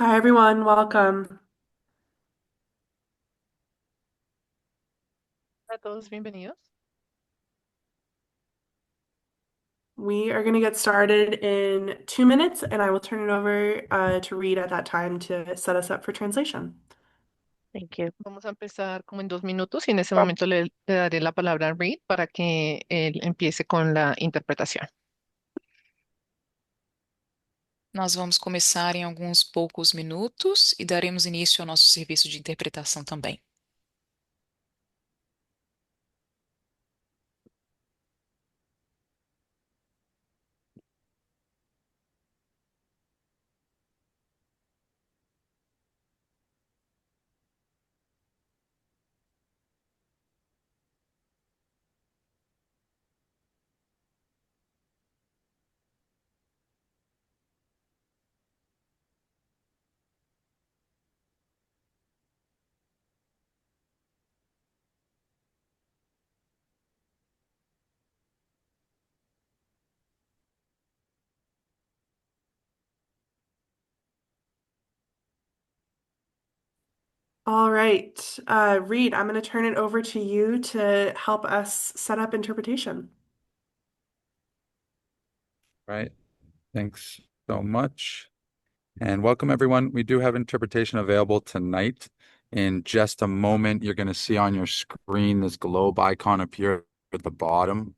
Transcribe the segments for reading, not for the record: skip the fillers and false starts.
Hi, everyone. Welcome. Hola a todos, bienvenidos. We are going to get started in 2 minutes, and I will turn it over to Reed at that time to set us up for translation. Thank you. Vamos a empezar como en 2 minutos y en ese momento le daré la palabra a Reed para que él empiece con la interpretación. Nós vamos começar em alguns poucos minutos e daremos início ao nosso serviço de interpretação também. All right. Reed, I'm going to turn it over to you to help us set up interpretation. Right. Thanks so much. And welcome, everyone. We do have interpretation available tonight. In just a moment, you're going to see on your screen this globe icon appear at the bottom.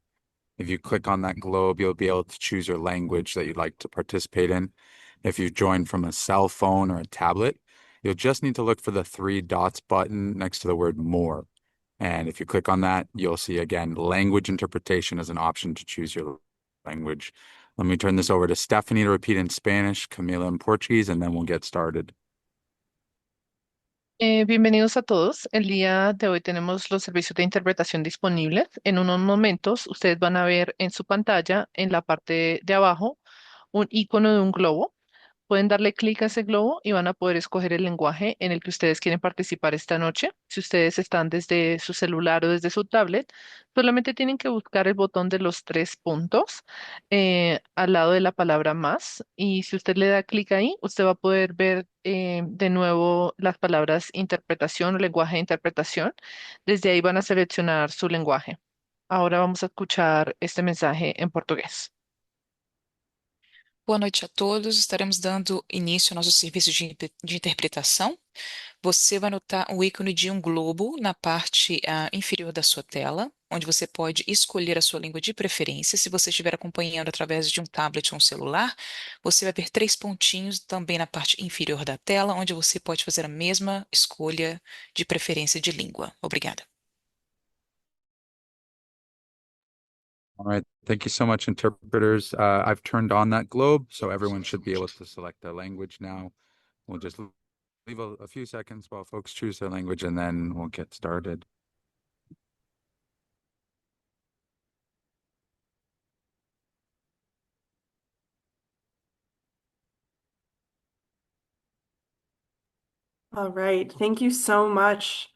If you click on that globe, you'll be able to choose your language that you'd like to participate in. If you've joined from a cell phone or a tablet, you'll just need to look for the three dots button next to the word more. And if you click on that, you'll see again language interpretation as an option to choose your language. Let me turn this over to Stephanie to repeat in Spanish, Camila in Portuguese, and then we'll get started. Bienvenidos a todos. El día de hoy tenemos los servicios de interpretación disponibles. En unos momentos ustedes van a ver en su pantalla, en la parte de abajo, un icono de un globo. Pueden darle clic a ese globo y van a poder escoger el lenguaje en el que ustedes quieren participar esta noche. Si ustedes están desde su celular o desde su tablet, solamente tienen que buscar el botón de los 3 puntos al lado de la palabra más. Y si usted le da clic ahí, usted va a poder ver de nuevo las palabras interpretación o lenguaje de interpretación. Desde ahí van a seleccionar su lenguaje. Ahora vamos a escuchar este mensaje en portugués. Boa noite a todos. Estaremos dando início ao nosso serviço de interpretação. Você vai notar o ícone de um globo na parte inferior da sua tela, onde você pode escolher a sua língua de preferência. Se você estiver acompanhando através de um tablet ou um celular, você vai ver três pontinhos também na parte inferior da tela, onde você pode fazer a mesma escolha de preferência de língua. Obrigada. All right. Thank you so much, interpreters. I've turned on that globe, so everyone should be able to select their language now. We'll just leave a few seconds while folks choose their language, and then we'll get started. All right. Thank you so much,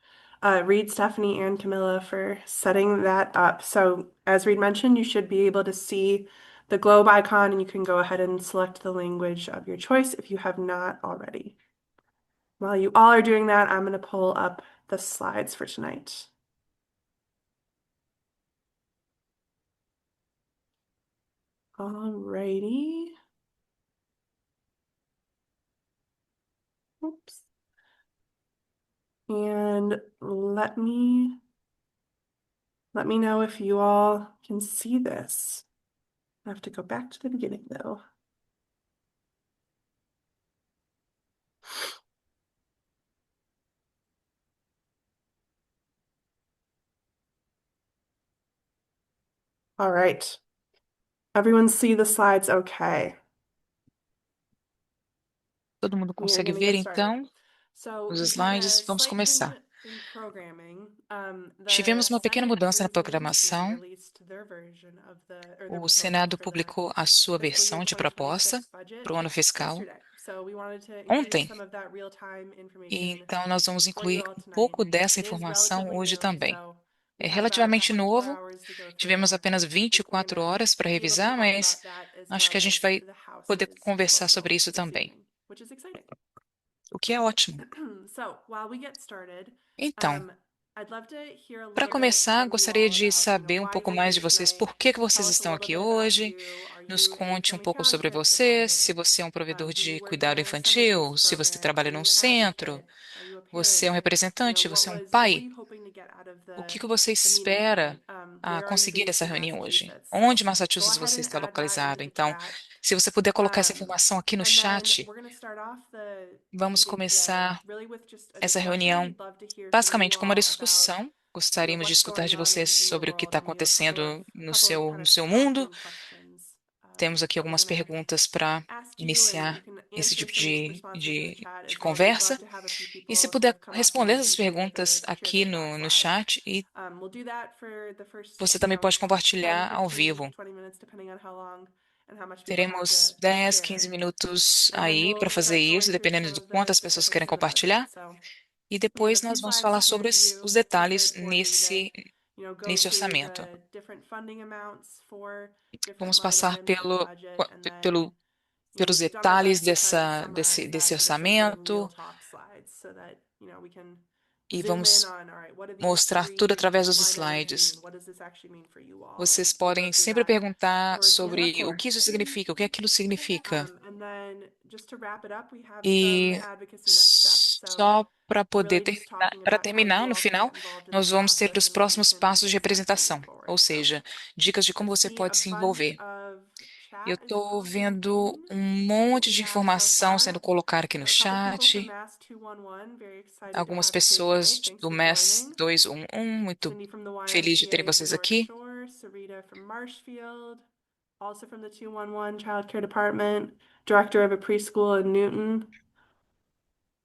Reed, Stephanie, and Camilla, for setting that up. So, as Reed mentioned, you should be able to see the globe icon, and you can go ahead and select the language of your choice if you have not already. While you all are doing that, I'm going to pull up the slides for tonight. Alrighty. Oops. And let me know if you all can see this. I have to go back to the beginning though. All right. Everyone see the slides okay? Todo mundo We are consegue going to ver, get started. então, So os we had a slides? Vamos slight change começar. in programming. Tivemos The uma pequena Senate mudança na earlier this year programação. released their version of their O proposal Senado for the publicou a sua fiscal year versão de proposta 2026 budget para o ano fiscal yesterday. So we wanted to include ontem. some of that real-time information Então, nós vamos for you incluir all um tonight. pouco dessa It is informação relatively hoje new, também. so É we have about relativamente 24 novo, hours to go tivemos through. apenas I think we're 24 going to horas para be able to revisar, talk mas about that as acho well que a gente as vai the poder House's conversar proposal sobre isso this também. evening, which is exciting. o que é ótimo. So, while we get started, Então, I'd love to hear a para little bit começar, from you gostaria all de about, saber um why pouco you're mais here de vocês. tonight. Por que que Tell vocês us a estão little aqui bit about hoje? you. Are Nos you a conte um family pouco child sobre care você, se provider? você é um provedor Do you de work in cuidado a summer-based infantil, se você program? trabalha Are num you an centro, advocate? Are you a você é um parent? representante, você é um What were pai. you hoping to get out of O que the que você meeting espera tonight? Where are you conseguir based dessa in reunião hoje? Massachusetts? So Onde em go Massachusetts ahead você and está add that into localizado? the Então, chat. se você puder colocar essa Um, informação aqui no and then chat, we're going to start off the vamos meeting today começar really with just a essa discussion. reunião We'd love to hear from you basicamente com uma all about, discussão. Gostaríamos de what's escutar going de on vocês in your sobre o que world, está and we have acontecendo kind no of seu mundo. prompt-in questions Temos aqui that we're algumas going to perguntas para ask you, and you iniciar can esse answer tipo some responses in the chat de as well. We'd love conversa. to have a few E se people kind puder of come up responder essas and perguntas share aqui their thoughts no live. chat, e We'll do that for the first, você também pode 10, compartilhar ao 15, vivo. 20 minutes, depending on how long and how much people have Teremos to 10, share. 15 minutos And then aí para we'll fazer start isso, going through dependendo some de of the quantas pessoas querem specifics in the budget. compartilhar. So E we have a depois few nós vamos slides falar to share sobre to you, os detalhes prepared for you to, go nesse through orçamento. the different funding amounts for different Vamos line passar items in the budget, and then, pelo, pelos we've done our detalhes best to try to desse summarize that, but this is in real orçamento talk slides so that, we can e zoom in vamos on, all right, what do these mostrar tudo three através dos line items mean? slides. What does this actually mean for you all? Vocês And we'll go podem through sempre that perguntar word for word. sobre o que isso significa, o que aquilo significa. And then just to wrap it up, we have some E advocacy next steps. So só para poder really just terminar, talking para about how you terminar, no all can final, get involved in the nós vamos ter process os and what you próximos can passos de expect moving representação, ou forward. So seja, dicas de como I você see a pode se bunch envolver. of Eu chat is estou popping vendo in. um That's what monte we de have so informação far. sendo colocada aqui no A couple people from chat. Mass 211, very excited to Algumas have you here pessoas tonight. Thanks do for MES joining. 211, muito Cindy from the feliz de terem YMCA of the vocês North aqui. Shore, Sarita from Marshfield, also from the 211 Child Care Department, director of a preschool in Newton.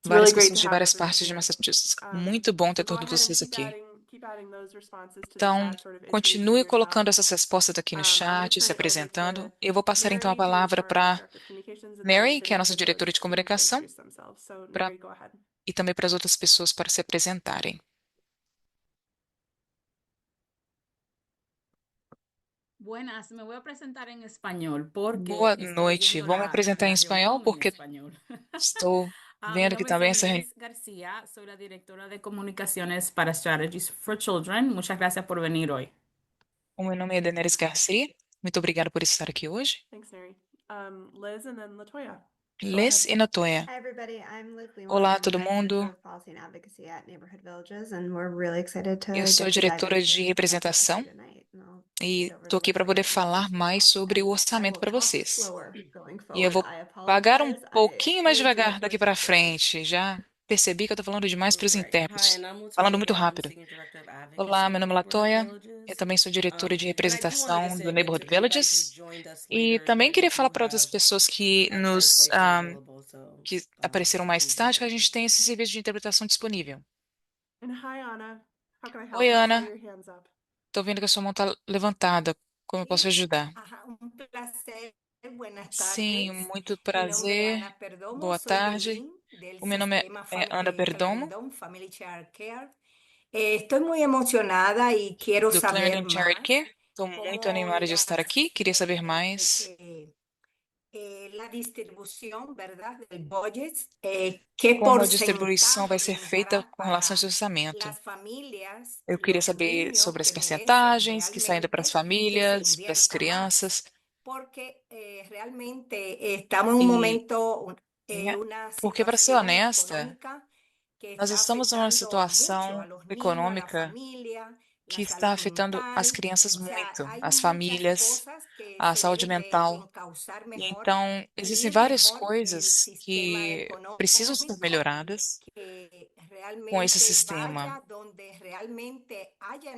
It's really Várias great pessoas to de have várias everyone partes de here. Massachusetts. Muito bom ter So go todos ahead and vocês aqui. keep adding those responses to the Então, chat, sort of introducing continue colocando yourself. essas respostas aqui no I'm going to chat, se turn it over apresentando. to Eu vou passar então a Mary, who's palavra our para Director of Communications, and then Mary, que é a Vinny nossa diretora Kuzos de to comunicação, introduce themselves. So pra, Mary, go ahead. e também para as outras pessoas para se apresentarem. Buenas, me voy a presentar en español porque Boa estoy noite. viendo Vou me apresentar em la espanhol reunión en porque español. estou Mi vendo que nombre es também essa reunião. Enelis García, soy la directora de comunicaciones para Strategies for Children. Muchas gracias por venir hoy. O meu nome é Daenerys Garcia. Muito obrigada por estar aqui hoje. Thanks, Mary. Liz and then Latoya. Go Liz ahead. e Natoya. Hi, everybody. I'm Liz Lima. Olá, I'm todo Director mundo. of Policy and Advocacy at Neighborhood Villages, and we're really excited to Eu sou get to dive diretora into de this budget with representação you tonight. And I'll e hand it over estou to aqui para poder Latoya. falar mais sobre o And I orçamento will para talk vocês. slower going E eu forward. vou I pagar um apologize. I pouquinho mais really do devagar it daqui for para the speakers. frente. Já percebi que eu estou falando demais para os Right. Hi, intérpretes. and I'm Falando muito Latoya. I'm rápido. Senior Director of Olá, Advocacy meu at nome é Neighborhood Latoya. Eu Villages. também sou diretora de And I do wanted to representação say do again Neighborhood to anybody who Villages. joined us E later também that we queria falar do para outras have pessoas que translation available, so que apareceram mais please tarde, bear que a with gente me. tem esse serviço de interpretação disponível. And hi, Anna. How can I help? Oi, I saw Ana. your hands up. Tô vendo que a sua mão tá levantada. Como eu posso ajudar? Ajá, un placer. Buenas Sim, tardes. muito Mi nombre es prazer. Ana Perdomo, Boa soy de tarde. LIN, del O meu nome sistema é Ana Perdomo, Clarendon Family Child Care. Estoy muy emocionada y quiero do saber Clarendon Charity más Care. Estou muito animada de estar aqui. Queria saber mais la distribución, ¿verdad? Del budget, qué como a distribuição vai porcentaje ser feita irá com relação a esse para orçamento. las familias Eu y queria los saber niños sobre as que merecen percentagens que saem para as realmente que se famílias, para as invierta más. crianças. Porque realmente estamos en un E momento, né, una porque, para ser situación honesta, económica que nós está estamos numa afectando mucho a situação los niños, a la econômica familia, que la está salud afetando as mental. crianças O sea, muito, hay as muchas famílias, cosas que a se saúde deben de mental. encauzar E mejor então, y existem ir várias mejor el coisas sistema que precisam ser económico melhoradas que com esse realmente sistema. vaya donde realmente haya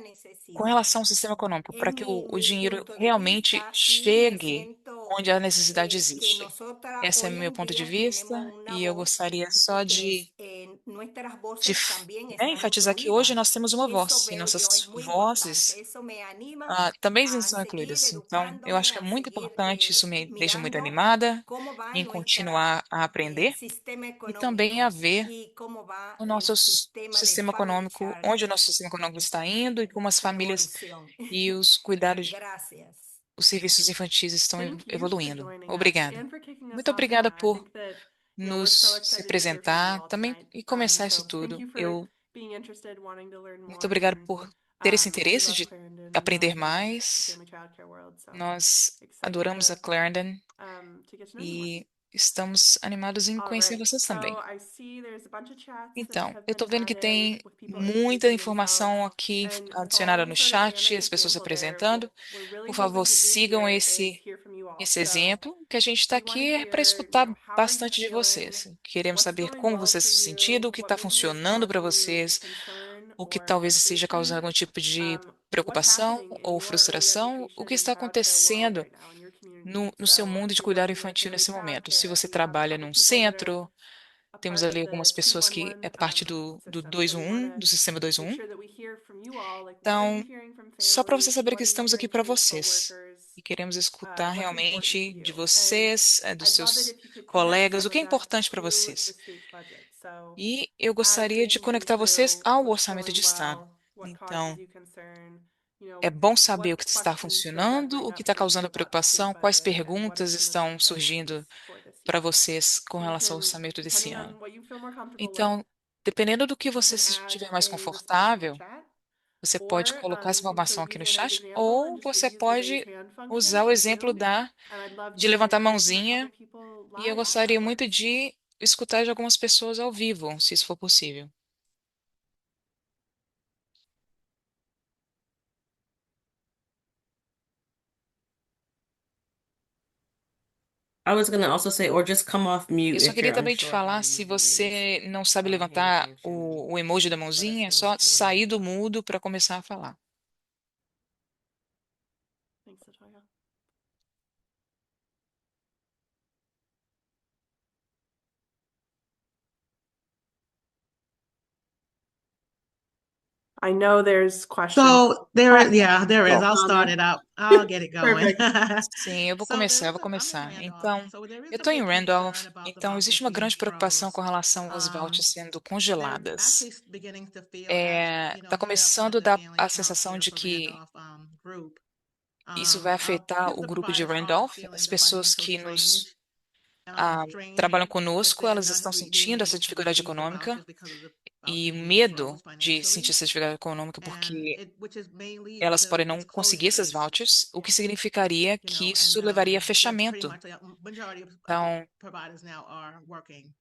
Com necesidad. relação ao sistema econômico, para que o Mi dinheiro punto de realmente vista, sí me chegue siento onde a necessidade que existe. nosotras Esse é hoy meu en ponto de día vista tenemos una e eu voz gostaria y só que de nuestras voces también están enfatizar que hoje incluidas. nós temos uma Eso voz e veo yo es nossas muy vozes importante. Eso me anima também a são seguir incluídas. Então, eu acho educándome, que é a muito seguir importante, isso me deixa muito mirando animada cómo va em nuestro continuar a aprender sistema e também a económico ver y cómo va o el nosso sistema de sistema family econômico, child onde o nosso sistema econômico está indo e como as famílias evolución. e os cuidados, Gracias. os serviços infantis estão Thank you for evoluindo. joining us Obrigada. and for kicking us Muito off obrigada now. I por think that nos se apresentar também e começar isso tudo. Eu muito obrigada por ter esse interesse de aprender mais. Nós adoramos a Clarendon e estamos animados em conhecer vocês também. Então, eu estou vendo que tem muita informação aqui adicionada no chat, as pessoas se apresentando. Por favor, sigam esse exemplo, que a gente está aqui para escutar bastante de vocês. Queremos saber como vocês se sentindo, o que está funcionando para vocês, o que talvez esteja causando algum tipo de preocupação ou frustração, o que está acontecendo no seu mundo de cuidado infantil nesse momento. Se você trabalha num centro, temos ali algumas pessoas que é parte do 211, do sistema 211. Então, só para você saber que estamos aqui para vocês. E queremos escutar realmente de vocês, dos seus colegas, o que é importante para vocês. E eu gostaria de conectar vocês ao orçamento de Estado. Então, é bom saber o que está funcionando, o que está causando preocupação, quais perguntas estão surgindo para vocês com relação ao orçamento desse ano. Então, dependendo do que você se estiver mais confortável, você pode colocar essa informação aqui no chat, ou você pode usar o exemplo de levantar a mãozinha, e eu gostaria muito de escutar de algumas pessoas ao vivo, se isso for possível. I was gonna also say, or just come off mute Eu só if queria you're também te unsure how falar, to se use the você não sabe hand levantar function, o emoji da let us mãozinha, é know só if you would like sair do that. mudo para começar a falar. Thanks, Latoya. I know there's questions. So there is, yeah, there is. I'll start Comment. it up. I'll get it going. Perfect. Sim, eu vou So começar, there eu is vou a, I'm in começar. Randolph, Então, so there is eu a estou em big Randolph, concern about the então vouchers existe uma grande being preocupação com froze. relação aos vouchers sendo They're congeladas. actually beginning to feel as, Está head up of começando a the dar family a account sensação here de for que Randolph Group. isso vai afetar Because o the grupo de providers are Randolph. feeling As the pessoas financial que strain, strain trabalham that conosco, they're elas not estão being sentindo essa able to dificuldade receive the econômica vouchers because of the e vouchers being medo froze de sentir financially. essa dificuldade econômica And porque which is may lead elas to podem não its conseguir esses closure, vouchers, o que significaria que isso and levaria a they're pretty fechamento. much, a majority of Então, providers now are working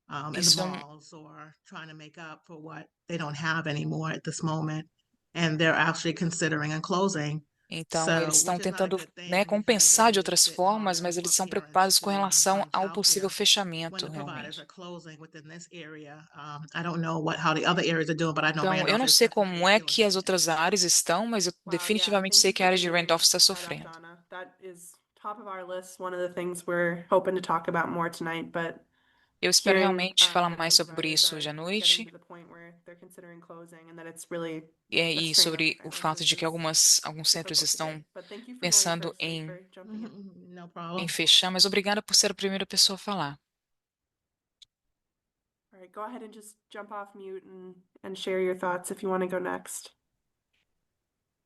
in the isso malls or trying to make up for what they don't have anymore at this moment. And they're actually considering a closing. Então, eles estão Which is not a tentando, good né, thing because it compensar de makes it outras a bit formas, harder mas eles for são parents preocupados com to relação find ao possível childcare when fechamento, the providers realmente. are closing within this area. I don't know how the other areas are doing, but I know Então, eu Randolph não is sei definitely como é feeling que as it. outras áreas estão, mas eu Wow, yeah, definitivamente thank sei you que for a área de bringing Randolph está that up, sofrendo. Donna. That is top of our list, one of the things we're hoping to talk about more tonight, but Eu espero hearing realmente falar that mais some sobre providers isso are hoje à getting noite, to the point where they're considering closing and that it's really a e strain on sobre o fato finances de que is alguns centros difficult to hear. estão But thank you for going pensando first and for jumping in. No em problem. fechar, mas obrigada por ser a primeira pessoa a falar. All right, go ahead and just jump off mute and share your thoughts if you want to go next.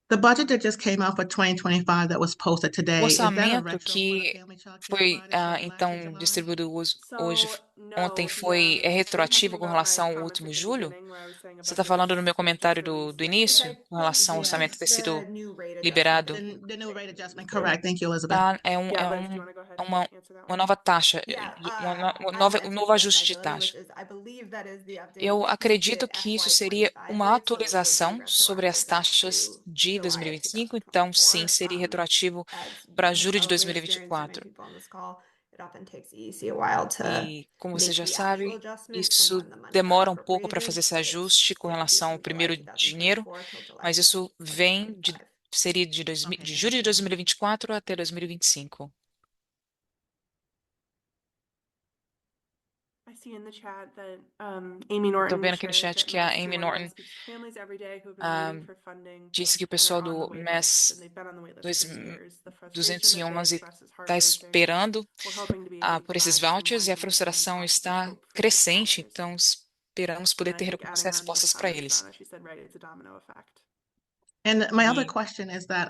The budget that just came out for 2025 that was posted O today, is that a orçamento retro for the que family child care foi providers starting last year, então July? distribuído hoje, So, ontem, no, foi are you retroativo talking com about my relação ao comments último at the julho? beginning where I was saying a Você está budget was falando no meu comentário just do released início, com relação ao Yeah, orçamento it's ter the sido new rate adjustment. liberado? The new rate adjustment, correct. Thank you, Elizabeth. Tá, Yeah, Liz, do you want to go ahead and answer that uma one? nova taxa, Yeah, um novo ajuste de taxa. I believe that is the Eu update acredito to que isso seria FY25 uma rates, so it would be atualização sobre as retroactive back taxas to de July of 2025, então sim, 2024. seria retroativo As para has julho de probably experienced so many 2024. people on this call, it often takes the EC a while to E, como você make já the actual sabe, adjustment from isso when the money got demora um pouco para fazer appropriated, esse but it's ajuste com typically relação ao from July primeiro dinheiro, 2024 till July mas isso vem 2025. seria Okay, de thank julho de you. 2024 até 2025. I see in the chat that Amy Eu tô Norton vendo aqui no shared chat that que a Mass Amy 211 Norton speaks to families every day who have been waiting for funding disse que o and are pessoal on the do wait list, MES and they've been on the wait list dois- for years. The frustration that they 211 express is está heartbreaking. esperando We're hoping to be able to por esses provide some vouchers e a wide-ranging and frustração positive está hope for these crescente, vouchers. então esperamos poder And I ter think algumas adding on to your respostas para comments, eles. Donna, she said, right, it's a domino effect. And my other E question is that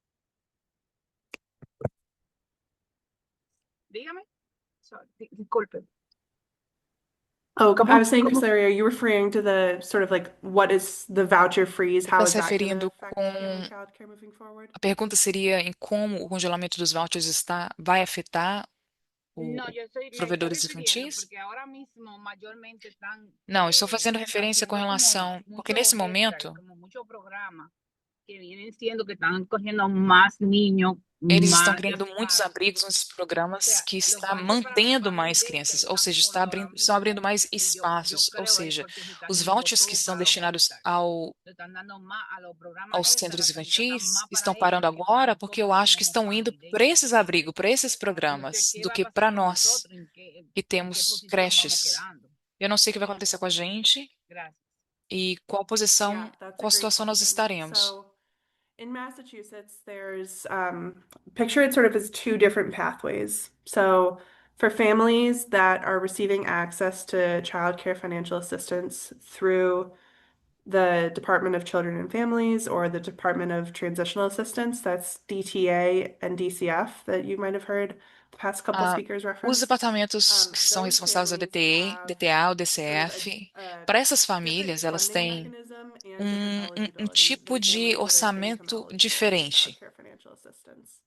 Dígame. Sorry, disculpe. Oh, I Como, was saying, como Casaria, are you referring to the sort of like what is the voucher freeze? Está How se is that going to referindo affect family childcare moving forward? a pergunta seria em como o congelamento dos vouchers vai afetar No, os yo estoy, me estoy provedores refiriendo infantis? porque ahora mismo mayormente están Não, estou fazendo referência com haciendo como relação, porque mucho nesse head start, momento como mucho programa que vienen siendo que están cogiendo más niños, eles estão más criando muitos espacio. abrigos nesses O programas sea, que los está vouchers para los mantendo family mais crianças, daycare ou están seja, cortos ahora estão mismo abrindo mais y yo espaços, ou creo es seja, porque se están os yendo vouchers que todo estão para los head destinados start. ao Le están dando más a los programas aos head start, centros la cantidad está infantis más estão para parando ellos que para agora porque eu nosotros acho que como estão indo family para daycare. esses abrigos, para esses No sé programas, qué do va a que pasar para con nós nosotros, que en qué temos posición vamos creches. quedando. Eu não sei o que vai acontecer com a gente Gracias. e qual Yeah, posição, that's a qual great situação nós question. estaremos. So in Massachusetts, there's picture it sort of as two different pathways. So for families that are receiving access to childcare financial assistance through the Department of Children and Families or the Department of Transitional Assistance, that's DTA and DCF that you might have heard the past couple Ah, speakers os reference. departamentos que são Those responsáveis, a families DTE, have DTA, o sort of DCF, a para essas different famílias, elas funding têm mechanism and different um eligibility tipo than de families that are income orçamento eligible for diferente. childcare financial assistance.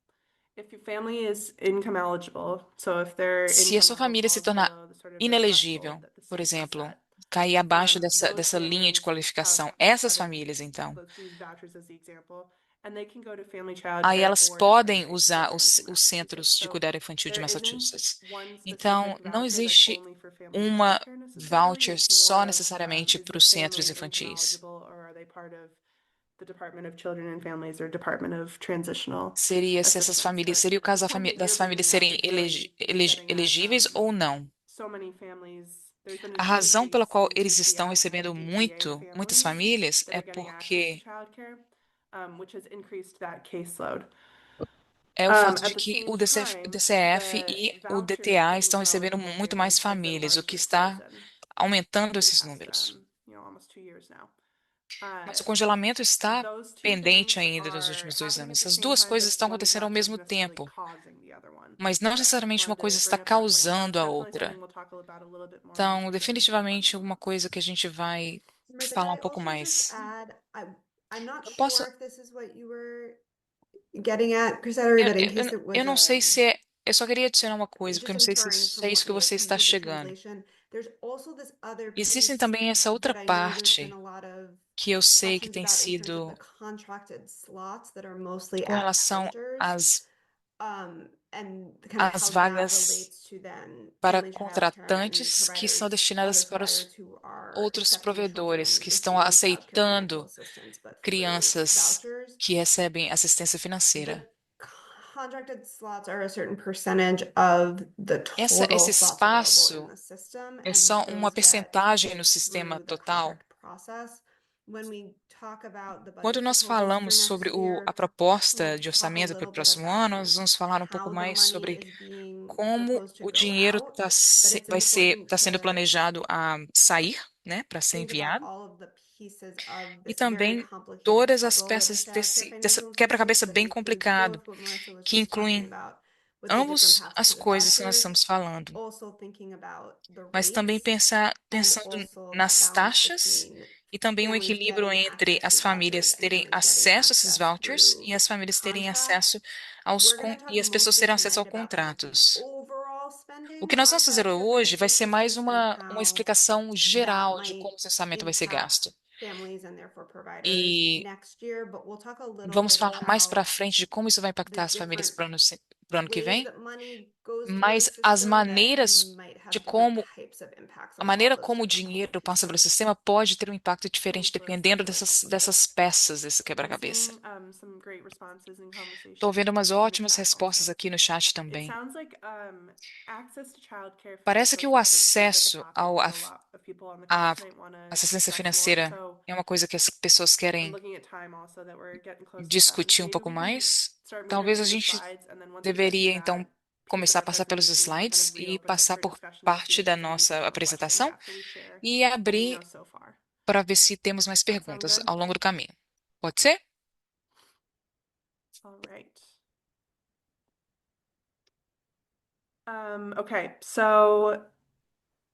If your family is income eligible, so if their Se a income sua level família se falls tornar below the sort of the threshold inelegível, that the por state has exemplo, set, cair abaixo those dessa linha de families qualificação, have, essas famílias, então, let's use vouchers as the example, and they can go to family aí childcare elas or podem secondary usar programs in os Massachusetts. centros de So cuidado infantil de there isn't Massachusetts. one Então, specific não voucher that's existe only for family uma childcare necessarily. voucher It's só more of necessariamente is para the os centros family income infantis. eligible or are they part of the Department of Children and Families or Department of Transitional Seria se essas Assistance? famílias, But seria o the caso point das you're famílias bringing up serem is really getting at elegíveis ou não. so many families. There's been A an razão pela increase qual in eles estão DCF and recebendo DTA muitas families famílias, that é are getting access to porque childcare, which has increased that caseload. é o fato de At the que same o time, DCF the e o vouchers DTA to estão income recebendo eligible muito mais families have been famílias, o que largely está frozen aumentando for the esses past, números. almost 2 years now. Mas o congelamento está Those two pendente things ainda nos are últimos 2 anos. happening at the Essas same duas time, coisas but estão one is acontecendo ao not sort of mesmo necessarily tempo, causing the other one. mas não So necessariamente uma wanted coisa to está bring up that point. So causando it's a definitely outra. something we'll talk about a little bit more in Então, terms of info definitivamente, funding. alguma coisa que a gente vai Marissa, could falar I um pouco also just mais. add, I'm not Eu posso. sure if this is what you were getting at, Crisaria, but in case it Eu was não sei se é. Eu só queria adicionar uma coisa, porque eu just não sei se inferring isso é from isso what que may have você come está through the chegando. there's also this other Existem piece também essa outra that I know there's been parte a lot of que eu sei que questions tem about in terms of the sido contracted slots that are mostly com at relação centers, às, and kind of às how that vagas relates to then para family childcare and contratantes que são providers, destinadas other para providers os who are outros accepting provedores children que estão receiving childcare financial aceitando assistance, but through crianças vouchers. que recebem assistência The financeira. contracted slots are a certain percentage of the Esse total slots available in espaço the system, é and só uma those get percentagem no picked sistema through the total. contract process. When we talk about the Quando budget nós proposals for falamos sobre next year, a proposta we'll de talk a orçamento para o little bit próximo ano, about nós vamos falar um pouco how the mais money sobre is being como proposed to o go dinheiro out, but it's vai ser, important está sendo to planejado a sair, né, para ser think about enviado, all of the pieces of e this very também complicated todas as puzzle that is peças childcare dessa financial assistance quebra-cabeça that bem includes complicado, both what Marissa was que just talking incluem about with the different ambos paths as to the coisas que nós vouchers, estamos falando, also thinking about the mas também rates and pensando also that nas balance taxas between e também um families equilíbrio getting entre access as through vouchers famílias and terem families getting acesso a esses access vouchers e through as famílias terem contracts. acesso aos We're going to talk e as pessoas mostly terem acesso tonight aos about kind of the contratos. overall O spending que nós on vamos fazer childcare hoje vai financial ser mais assistance and uma how explicação that geral de might como esse orçamento vai ser impact gasto. families and therefore providers E next year, but we'll talk a little vamos bit falar mais para about frente de como isso vai the impactar as famílias different para o ano que ways vem, that money goes through the mas as system that maneiras might de have different como types of impacts a on all maneira those como o different puzzle dinheiro passa pelo pieces. sistema pode ter um impacto diferente Thanks, Liz. dependendo That's really helpful. dessas peças desse I'm quebra-cabeça. seeing some great responses and Estou conversation vendo umas in the ótimas chat respostas also. aqui no chat It também. sounds like access to childcare Parece financial que o assistance seems like a acesso topic that a lot of people on the call à tonight want to assistência discuss more. financeira So é uma coisa que as pessoas I'm querem looking at time also that we're getting close to discutir um 7:30. pouco We can mais. start moving Talvez a through the gente slides, and then once we get through deveria, então, that piece of começar a our passar pelos presentation, kind slides of e reopen it passar for por discussion and see parte if da there's any nossa more questions apresentação after we share e what we abrir know so far. para ver se temos mais That sound perguntas good? ao longo do caminho. Pode ser? All right. Okay, so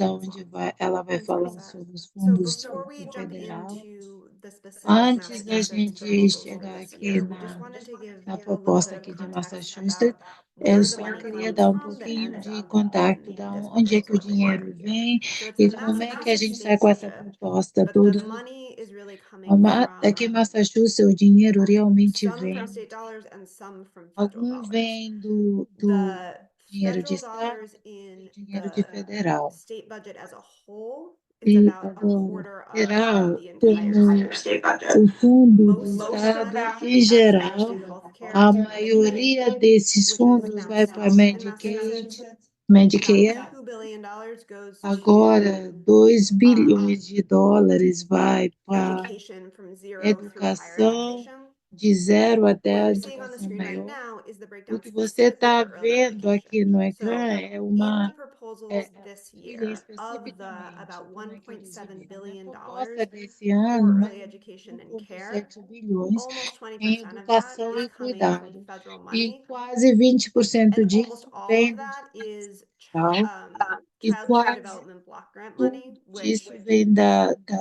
aonde ela vai Thanks, falar Brisa. sobre os So fundos before we do jump federal. into the specific Antes da Massachusetts gente proposals for chegar this aqui year. We just wanted to give na a little proposta bit of aqui de context Massachusetts, about eu where the só money queria comes dar um from that pouquinho ends de up contato in da this onde é que o proposal that we dinheiro have here. vem So it's e the como é que a Massachusetts gente está state com essa budget, proposta but the toda. money is really coming Aqui em from Massachusetts, o dinheiro realmente some vem, from state dollars and some from federal algum dollars. vem do The dinheiro de federal estado dollars e in dinheiro de the federal. state budget as a whole, it's E about a agora, quarter of federal, the entire como state budget. o fundo do Most of estado that em actually geral, goes to healthcare a and Medicaid, maioria desses which is fundos now vai para settled in Medicaid, Massachusetts. Medicare. About $2 billion goes Agora, to 2 bilhões de dólares vai para education from 0 through higher educação education. de 0 até What a you're seeing on the educação screen right maior. now is the O breakdown que você specifically está for early vendo aqui education. no So ecrã é in the uma proposals this bilha year, of the especificamente, about como é que eles $1.7 dividem. Na billion proposta desse for ano, mais early ou menos education and care, 1,7 bilhões almost 20% em of that educação is e coming from cuidado. federal E money, quase 20% and almost disso all vem of do that is distrital. E Child Care quase Development Block Grant tudo money, disso which vem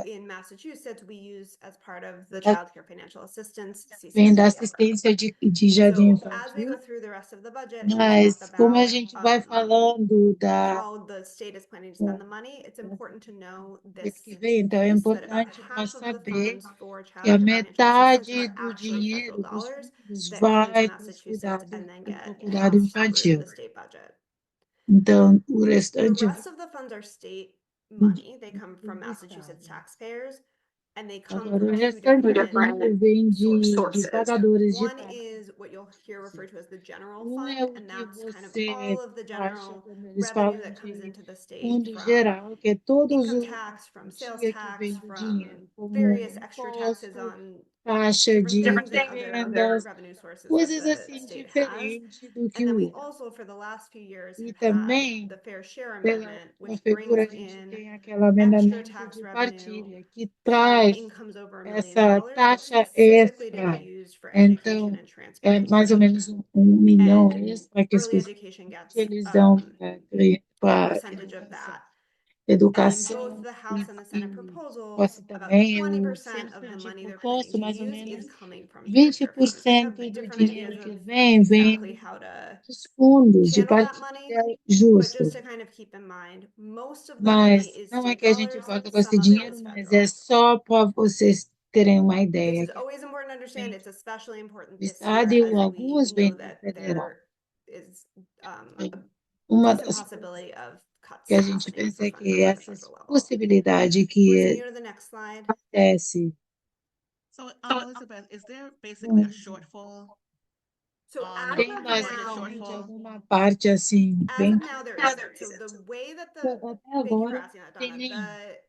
in Massachusetts we use as part of the da Child Care Financial Assistance vem da CCFD program. assistência de jardim So as we infantil, go through the rest of the budget and we mas talk como a about gente vai falando how the state is planning to spend the money, it's important to know this que vem, então é piece that about importante nós half of the saber funds for que a Child Care Financial Assistance metade are do actually federal dinheiro dos dollars fundos that come into vai para os Massachusetts cuidados, and then para o get cuidado passed through infantil. the state budget. Então, o The restante rest of the funds are state money. They come from Massachusetts taxpayers, and they come agora, o from two restante do different dinheiro vem de sources. pagadores de One taxas. is what you'll hear referred to as the general Um é fund, o and que that's kind of você all of the acha general quando eles revenue falam that comes de into the state fundo from geral, que é todos income os tax, from sales quantia que vem tax, do from dinheiro, como various extra taxes imposto, on taxa different de things and other vendas, revenue sources that coisas the assim state has. diferente do que And then o we outro. also, for the last few years, E have também, had the Fair Share pela Amendment, uma which brings figura, a gente in tem aquele extra amendamento tax de revenue partilha que from traz incomes over $1 million essa that's taxa specifically to extra. be used for education Então, and é transportation. mais ou menos 1 milhão And extra que early education gets eles dão a para percentage of that. educação. And in both the House and the Senate proposals, Posse about também, 20% of the money they're planning proposto, to mais ou use is menos coming from fair share funds. They have 20% do different ideas dinheiro que of vem exactly how to dos fundos de channel that money, partilha but justo. just to kind of keep in mind, most of the money Mas is não é state que a gente dollars, volta com esse some of it dinheiro, is mas federal. é só para vocês terem uma This ideia. is always important to understand. It's especially important O this Estado year e as we alguns vêm know do that federal. there is a Uma decent das possibility of cuts que a gente happening pensa for é funding que at the essa federal level. possibilidade We're que going to go to the next slide. acontece. So, Elizabeth, is there basically a shortfall? So as Tem of budget now, basicamente shortfall? alguma parte assim, as bem of now, there isn't. So the way that the até thank you for agora asking that, tem Donna. nenhum.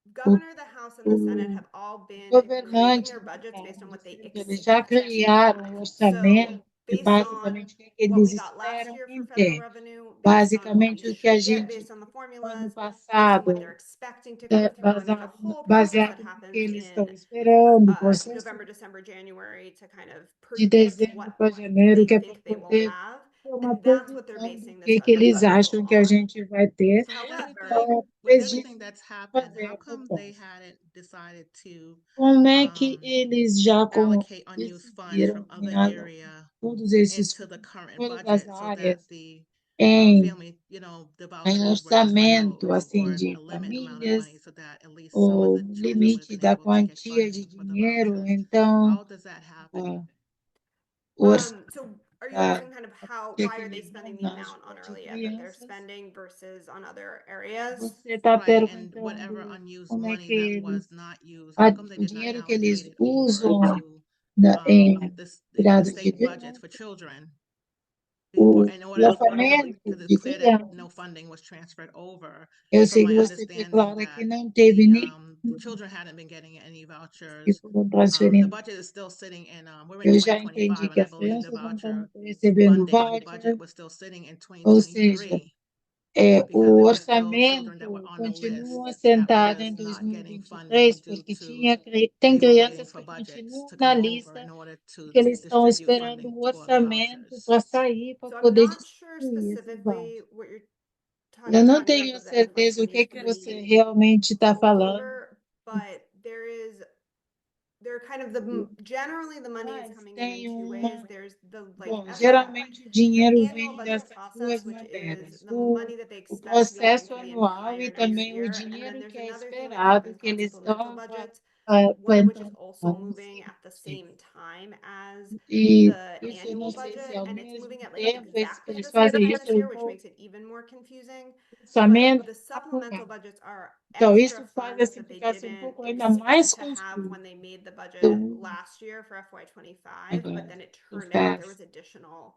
The governor, the House, and the Senate O have all been creating governante their budgets based on what they eles já expect. criaram um So orçamento que based on basicamente o que what we eles got last esperam year for em federal ter. revenue, based on what we Basicamente o que a should get gente based on the ano formulas, based on passado, what they're expecting to come through, and there's a whole process that baseado no que happens eles estão in esperando, o processo November, December, January to kind of de predict dezembro what para janeiro, they que é para think they will poder have, ter uma and that's what they're previsão do basing this que budget eles acham proposal que a on. gente vai ter So with However, everything, with depois de everything that's happened, fazer how a come they proposta. hadn't decided to Como é que eles já allocate unused funds decidiram from other em area todos esses into the current todas as budget so that áreas the em family, the em vouchers were just let go orçamento assim for de a limit amount of famílias, money so that at least some of o the children would have limite been da able to get quantia de funding for the dinheiro, vouchers? então How does that happen? o So are you orçamento asking kind of how, que why are they eles dão spending the nas amount on de early ed that they're crianças, spending versus on other areas? você está Right, and whatever perguntando unused como é money que that eles, was not used, how come they o did not dinheiro que allocate eles it over usam to em the cuidado de state budgets for criança, children o in order for, alojamento because it's de clear that criança. no funding was transferred over. Eu From sei que my você understanding declara que that não teve nem the children hadn't been getting any que vouchers. foram The transferidos. budget is still sitting in, we're in Eu já entendi 2025, que and I as believe the crianças não estão voucher recebendo funding budget voucher, was still sitting in ou seja, 2023 o because there were still children that were orçamento on the list continua that sentado em was not getting funding 2023, due porque to tem they were waiting crianças for que budgets continuam to na come over lista, in order to que eles estão distribute esperando funding o for the orçamento vouchers. para sair, para So I'm poder not sure distribuir esses vouchers. specifically what you're Eu talking não about in terms tenho of the FY certeza o que você 23 realmente está falando. holdover, but there is they're kind of generally the money is Mas coming in tem two uma. ways. There's the Bom, FY, geralmente o the dinheiro annual vem budget dessas duas process, which maneiras. is the money that they O expect to be getting processo for the anual entire e next também o year. And then dinheiro there's que é another thing that esperado happens que called eles supplemental estão budgets, one of which is also plantando. moving at the same time as E the isso eu annual não sei se budget, ao and it's mesmo moving at like tempo exactly eles the same fazem time isso this year, no which makes it even more confusing. But orçamento the supplemental anual. budgets are Então, extra isso faz funds assim that they ficar assim, um didn't pouco ainda expect mais to have confuso. when they made the budget Então, last year for FY25, but agora, then it eu turned out there faço. was additional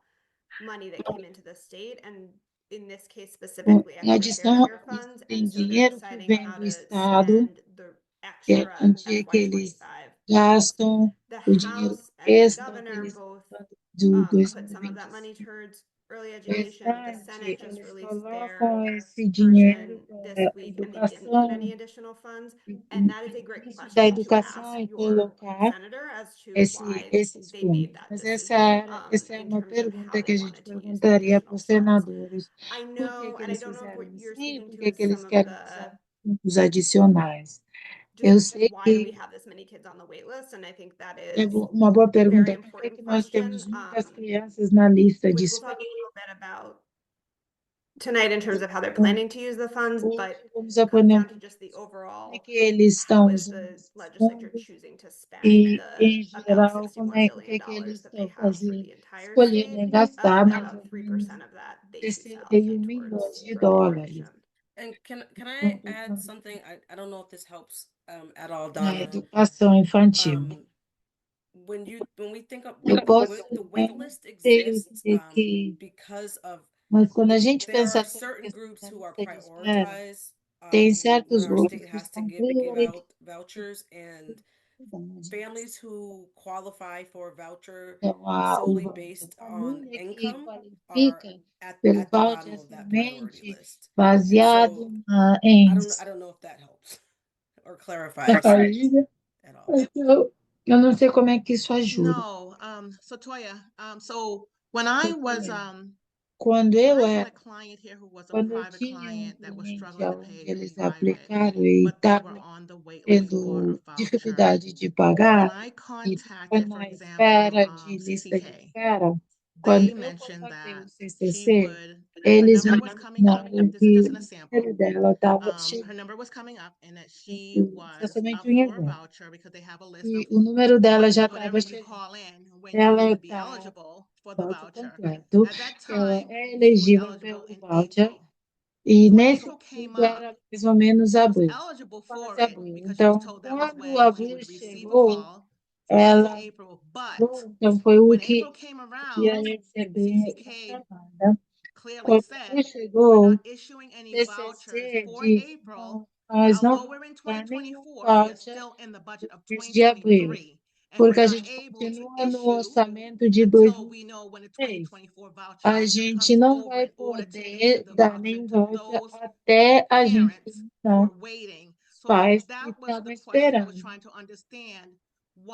money that came into the state, and in this case Bom, specifically em extra fair adição share a isso, funds, tem and so they're dinheiro que deciding vem how do to Estado, spend the que é a extra quantia que eles FY25 gastam, the o dinheiro House and the extra que governor eles both do put some of that money 2025. towards early O education. The restante, Senate just eles released their colocam esse dinheiro version this para a week, and they didn't put educação, any additional funds. e And that is a great isso da question to educação ask e your colocar senator as to why esses they made fundos. that Mas decision essa é in uma terms of how pergunta que they a gente wanted to use the perguntaria para additional os funds. senadores. I Por que know, que and I eles don't know if fizeram what you're assim? speaking Por to que is que eles some of querem the usar fundos adicionais? just Eu sei why do we que have this many kids on the wait list? And I think that é is uma boa a very pergunta. Por que important que nós question, temos muitas crianças na lista de which we'll talk espera? a little bit about tonight in terms of how they're Então, planning to use the funds, but hoje vamos comes aprender um down to pouco just the sobre como é overall, que eles how estão is usando the esses legislature fundos choosing to spend e, the em about geral, como $61 é, o que billion é que eles that they estão have for fazendo, the entire state. escolherem gastar mais ou About 3% menos of that they choose to 61 allocate milhões towards de early dólares education. And can I quanto add something? I don't know if this helps at all, na Donna. educação infantil. When we think of Eu posso the wait também list sei exists dizer que, because of mas quando a gente there pensa are até na certain questão groups da who are lista de espera, prioritized tem when certos our grupos state que has to estão give out priorizados. vouchers, and families who qualify for voucher Então, a solely based on família que income are qualifica at pelo the bottom voucher of that priority somente list. And baseado so em I don't know if that helps or a clarifies família. at all. Eu não sei como é que isso ajuda. No, so Toya, so when I was Quando eu I had era, a client here who was a quando eu private tinha client that was cliente struggling to onde pay eles private, aplicaram e but they were estavam on the wait list for a tendo voucher. dificuldade de When pagar I e contacted, estavam for na example, espera de lista de CCK, espera, quando they eu mentioned contatei o that she CCC, would, her eles number was coming up. mencionaram This is que just o an example. número dela estava Her chegando, number was coming up and that she was somente up um for a evento, voucher because they have a list e of o número dela já whatever estava you chegando. call in when Ela you would be está eligible for the voucher voucher. completo, At that ela time, é she was elegível eligible pelo in voucher, April. e So when nesse April came período up, era mais ou menos she was abril, eligible quase for it abril. because she was Então, told that was quando o when she abril would receive a chegou, call for ela April. But então foi o when que April came ia around, receber a CCK chamada. clearly Quando said, abril we're chegou, not issuing any vouchers CCC for disse, April. nós não Although vamos we're in dar nenhum 2024, we are voucher still in the budget of mês de abril, 2023. And porque we're a not gente able to continua no issue orçamento de until we know when the 2023. 2024 voucher A gente comes não over vai in order to issue poder the dar voucher nenhum to voucher those até a gente parents who perguntar are waiting. So pais que that was estavam the question I was esperando trying to understand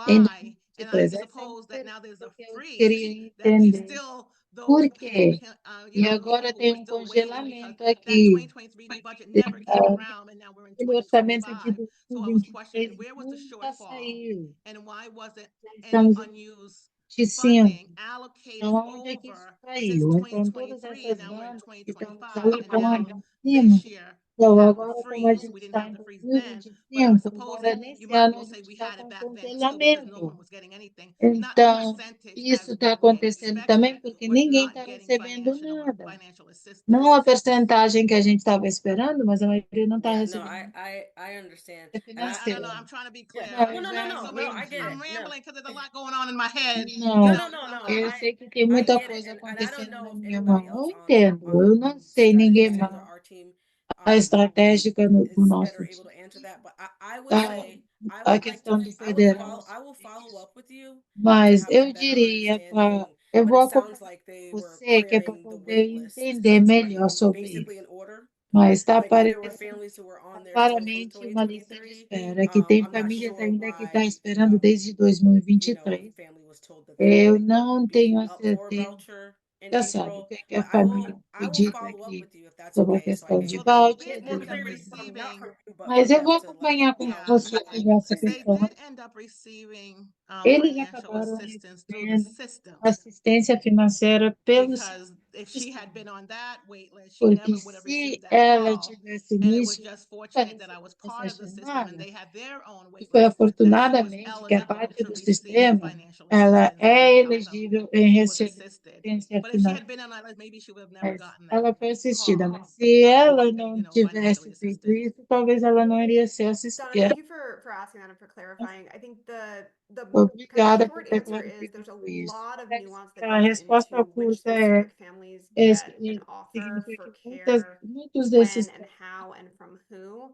em why. And I 2023. Essa é uma suppose that now there's a pergunta que eu freeze queria that there's entender. still those Por quê? you E know, agora people tem who are um still waiting because congelamento that aqui. 2023 budget never came around and now we're in Aquele orçamento de 2025. So I was questioning 2023 where was the nunca shortfall saiu. and why wasn't any Estamos em unused 25. funding allocated Então, onde é que isso over since saiu? Então, todas 2023 and essas now we're in bandas que estão nos 2025 and alocando now em this cima. year we Então, have the agora, como a freeze. gente We didn't está have em the freeze then, but I'm 2025, agora supposing you nesse might ano a well say gente we está had it com back then too because no congelamento. one was getting anything, not Então, percentage isso as está we had acontecendo também expected, porque but ninguém not está getting recebendo nada. financial Não assistance. a percentagem que a gente estava esperando, mas a maioria não está Yeah, no, recebendo I understand. And I don't know. financeiro. I'm trying to be yeah. clear. Não, Well, eu no, já no, no, no, I get entendi. it. I'm No, rambling because there's a lot going on in my head. no, Não, no, no, no. eu sei que tem I muita get it, coisa and I don't acontecendo know na if minha anybody mão. Eu else entendo, eu não sei ninguém strategy teams or mais. our team A estratégica no is nosso better able to time. answer that. But I would Tá? say I A would like to questão do federal. I will follow up with you to Mas have a eu better diria, understanding. eu But vou it sounds acompanhar like they were você, que é para clearing the poder wait list entender melhor sobre basically isso. in order. Mas está Like if there were aparecendo families who were on there still from claramente uma lista de 2023, espera, que tem I'm not famílias sure ainda que estão why, esperando desde you know, the 2023. family was told that they Eu wouldn't não be tenho a up for a certeza voucher. in Já sabe o April. que a But família I will acredita follow up aqui with you if that's sobre a okay, so I questão can de Well, they voucher, did de end up clarity família. from not from receiving, you, but Mas from eu them vou to let acompanhar com yeah, você sobre essa they questão. did end up receiving Eles financial acabaram assistance through the recebendo system. assistência financeira pelo Because if she had been on that wait list, she porque never would have se received that ela call. tivesse And it was início just nunca fortunate that I recebido was essa part of the system and chamada, they had their own e wait foi list, that she was afortunadamente que a eligible parte to do receive sistema financial ela assistance, and é that's how elegível em she was receber assisted. assistência But if she had financeira. been on that list, maybe she would have never Mas gotten that ela foi assistida, call mas se ela for, não financially tivesse feito assisted. isso, talvez ela não iria ser Donna, assistida. thank you for asking that and for clarifying. I think the kind Obrigada of por short ter answer is there's a clarificado isso. lot of nuance that A goes resposta into which curta é, specific families get an offer significa for que care, muitos when desses and how and from who.